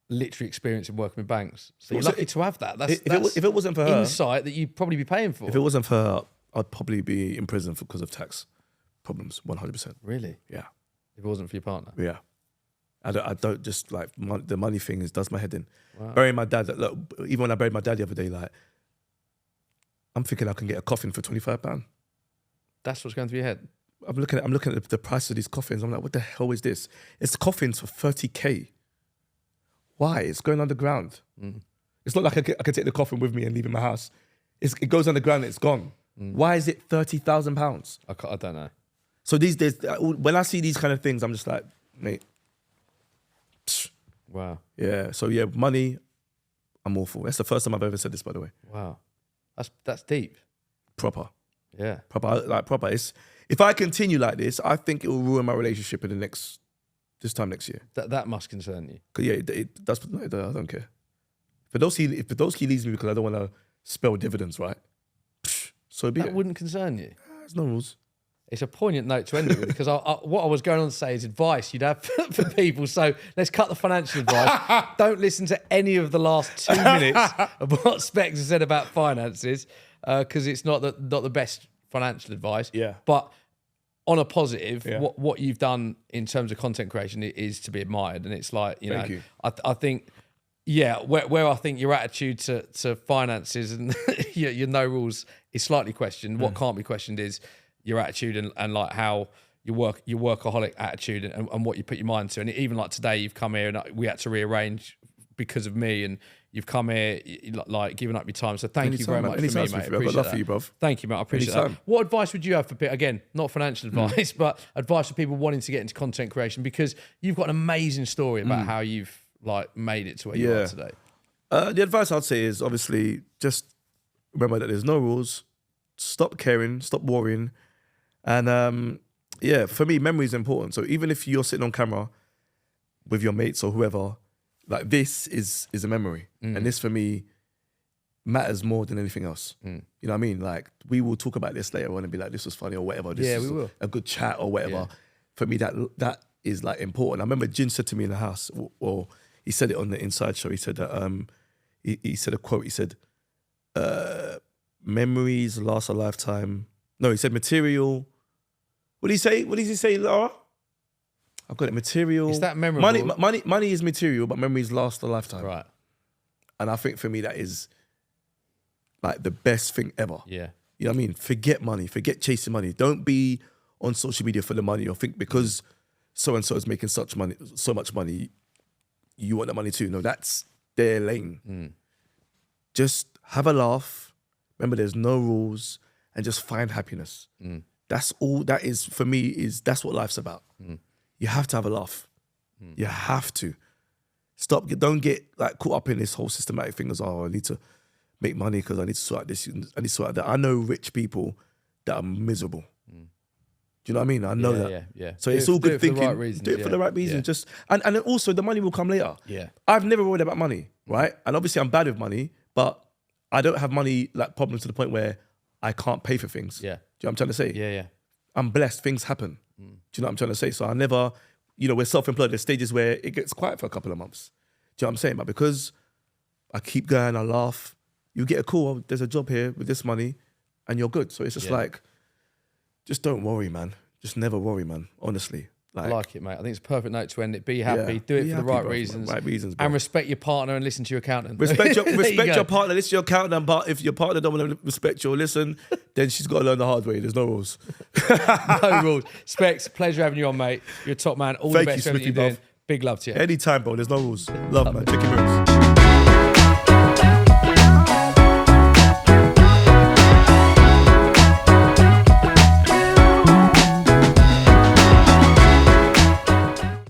literary experience in working with banks. So you're lucky to have that. That's if it wasn't for her, insight that you'd probably be paying for. If it wasn't for her, I'd probably be in prison because of tax problems, 100%. Really? Yeah. If it wasn't for your partner? Yeah. I don't just like the money thing does my head in. Wow. Burying my dad, look, even when I buried my dad the other day, like, I'm thinking I can get a coffin for £25. That's what's going through your head? I'm looking at the price of these coffins. I'm like, what the hell is this? It's coffins for 30K. Why? It's going underground. Mm. It's not like I can take the coffin with me and leave it in my house. It goes underground and it's gone. Mm. Why is it £30,000? I don't know. So these days, when I see these kind of things, I'm just like, mate. Psh. Wow. Yeah. So yeah, money, I'm awful. That's the first time I've ever said this, by the way. Wow. That's deep. Proper. Yeah. Proper. If I continue like this, I think it will ruin my relationship this time next year. That must concern you. Yeah, I don't care. If Podolski leaves me because I don't want to spell dividends, right? So be it. That wouldn't concern you. There's no rules. It's a poignant note to end it with, because what I was going on to say is advice you'd have for people. So let's cut the financial advice. Don't listen to any of the last 2 minutes of what Specs has said about finances, because it's not the best financial advice. Yeah. But on a positive, what you've done in terms of content creation is to be admired. And it's like, Thank you. I think, yeah, where I think your attitude to finances and your no rules is slightly questioned. What can't be questioned is your attitude and like how your workaholic attitude and what you put your mind to. And even like today, you've come here and we had to rearrange because of me, and you've come here like giving up your time. So thank you very much for me, mate. I've got love for you, bro. Thank you, mate. I appreciate that. What advice would you have for people? Again, not financial advice, but advice for people wanting to get into content creation, because you've got an amazing story about how you've like made it to where you are today. The advice I'd say is obviously just remember that there's no rules. Stop caring. Stop worrying. And for me, memory is important. So even if you're sitting on camera with your mates or whoever, like this is a memory. And this for me matters more than anything else. You know what I mean? Like we will talk about this later on and be like, this was funny or whatever. This we will. A good chat or whatever. Yeah. For me, that is like important. I remember Jin said to me in the house, or he said it on the Inside Show. He said that he said a quote. He said, memories last a lifetime. No, he said material. What did he say? What did he say, Laura? I've got it. Material. Is that memorable? Money is material, but memories last a lifetime. Right. And I think for me that is like the best thing ever. Yeah. You know what I mean? Forget money. Forget chasing money. Don't be on social media for the money, or think because so and so is making so much money, you want the money too. No, that's their lane. Just have a laugh. Remember, there's no rules, and just find happiness. That's all that is for me. That's what life's about. You have to have a laugh. You have to. Don't get like caught up in this whole systematic thing as, I need to make money because I need to sort out this, I need to sort out that. I know rich people that are miserable. Do you know what I mean? I know that. Yeah. So it's all good thinking. Do it for the right reason. Just and then also the money will come later. Yeah. I've never worried about money, right? And obviously I'm bad with money, but I don't have money like problems to the point where I can't pay for things. Yeah. Do you know what I'm trying to say? Yeah. I'm blessed. Things happen. Do you know what I'm trying to say? So I never, we're self-employed. There's stages where it gets quiet for a couple of months. Do you know what I'm saying? But because I keep going, I laugh, you get a call, oh, there's a job here with this money, and you're good. So it's just like, just don't worry, man. Just never worry, man. Honestly. I like it, mate. I think it's a perfect note to end it. Be happy. Do it for the right reasons. Right reasons, bro. And respect your partner and listen to your accountant. Respect your partner, listen to your accountant. But if your partner don't want to respect you or listen, then she's got to learn the hard way. There's no rules. No rules. Specs, pleasure having you on, mate. You're a top man. All the best for everything you're doing. Big love to you. Anytime, bro. There's no rules. Love, man. Check your moves.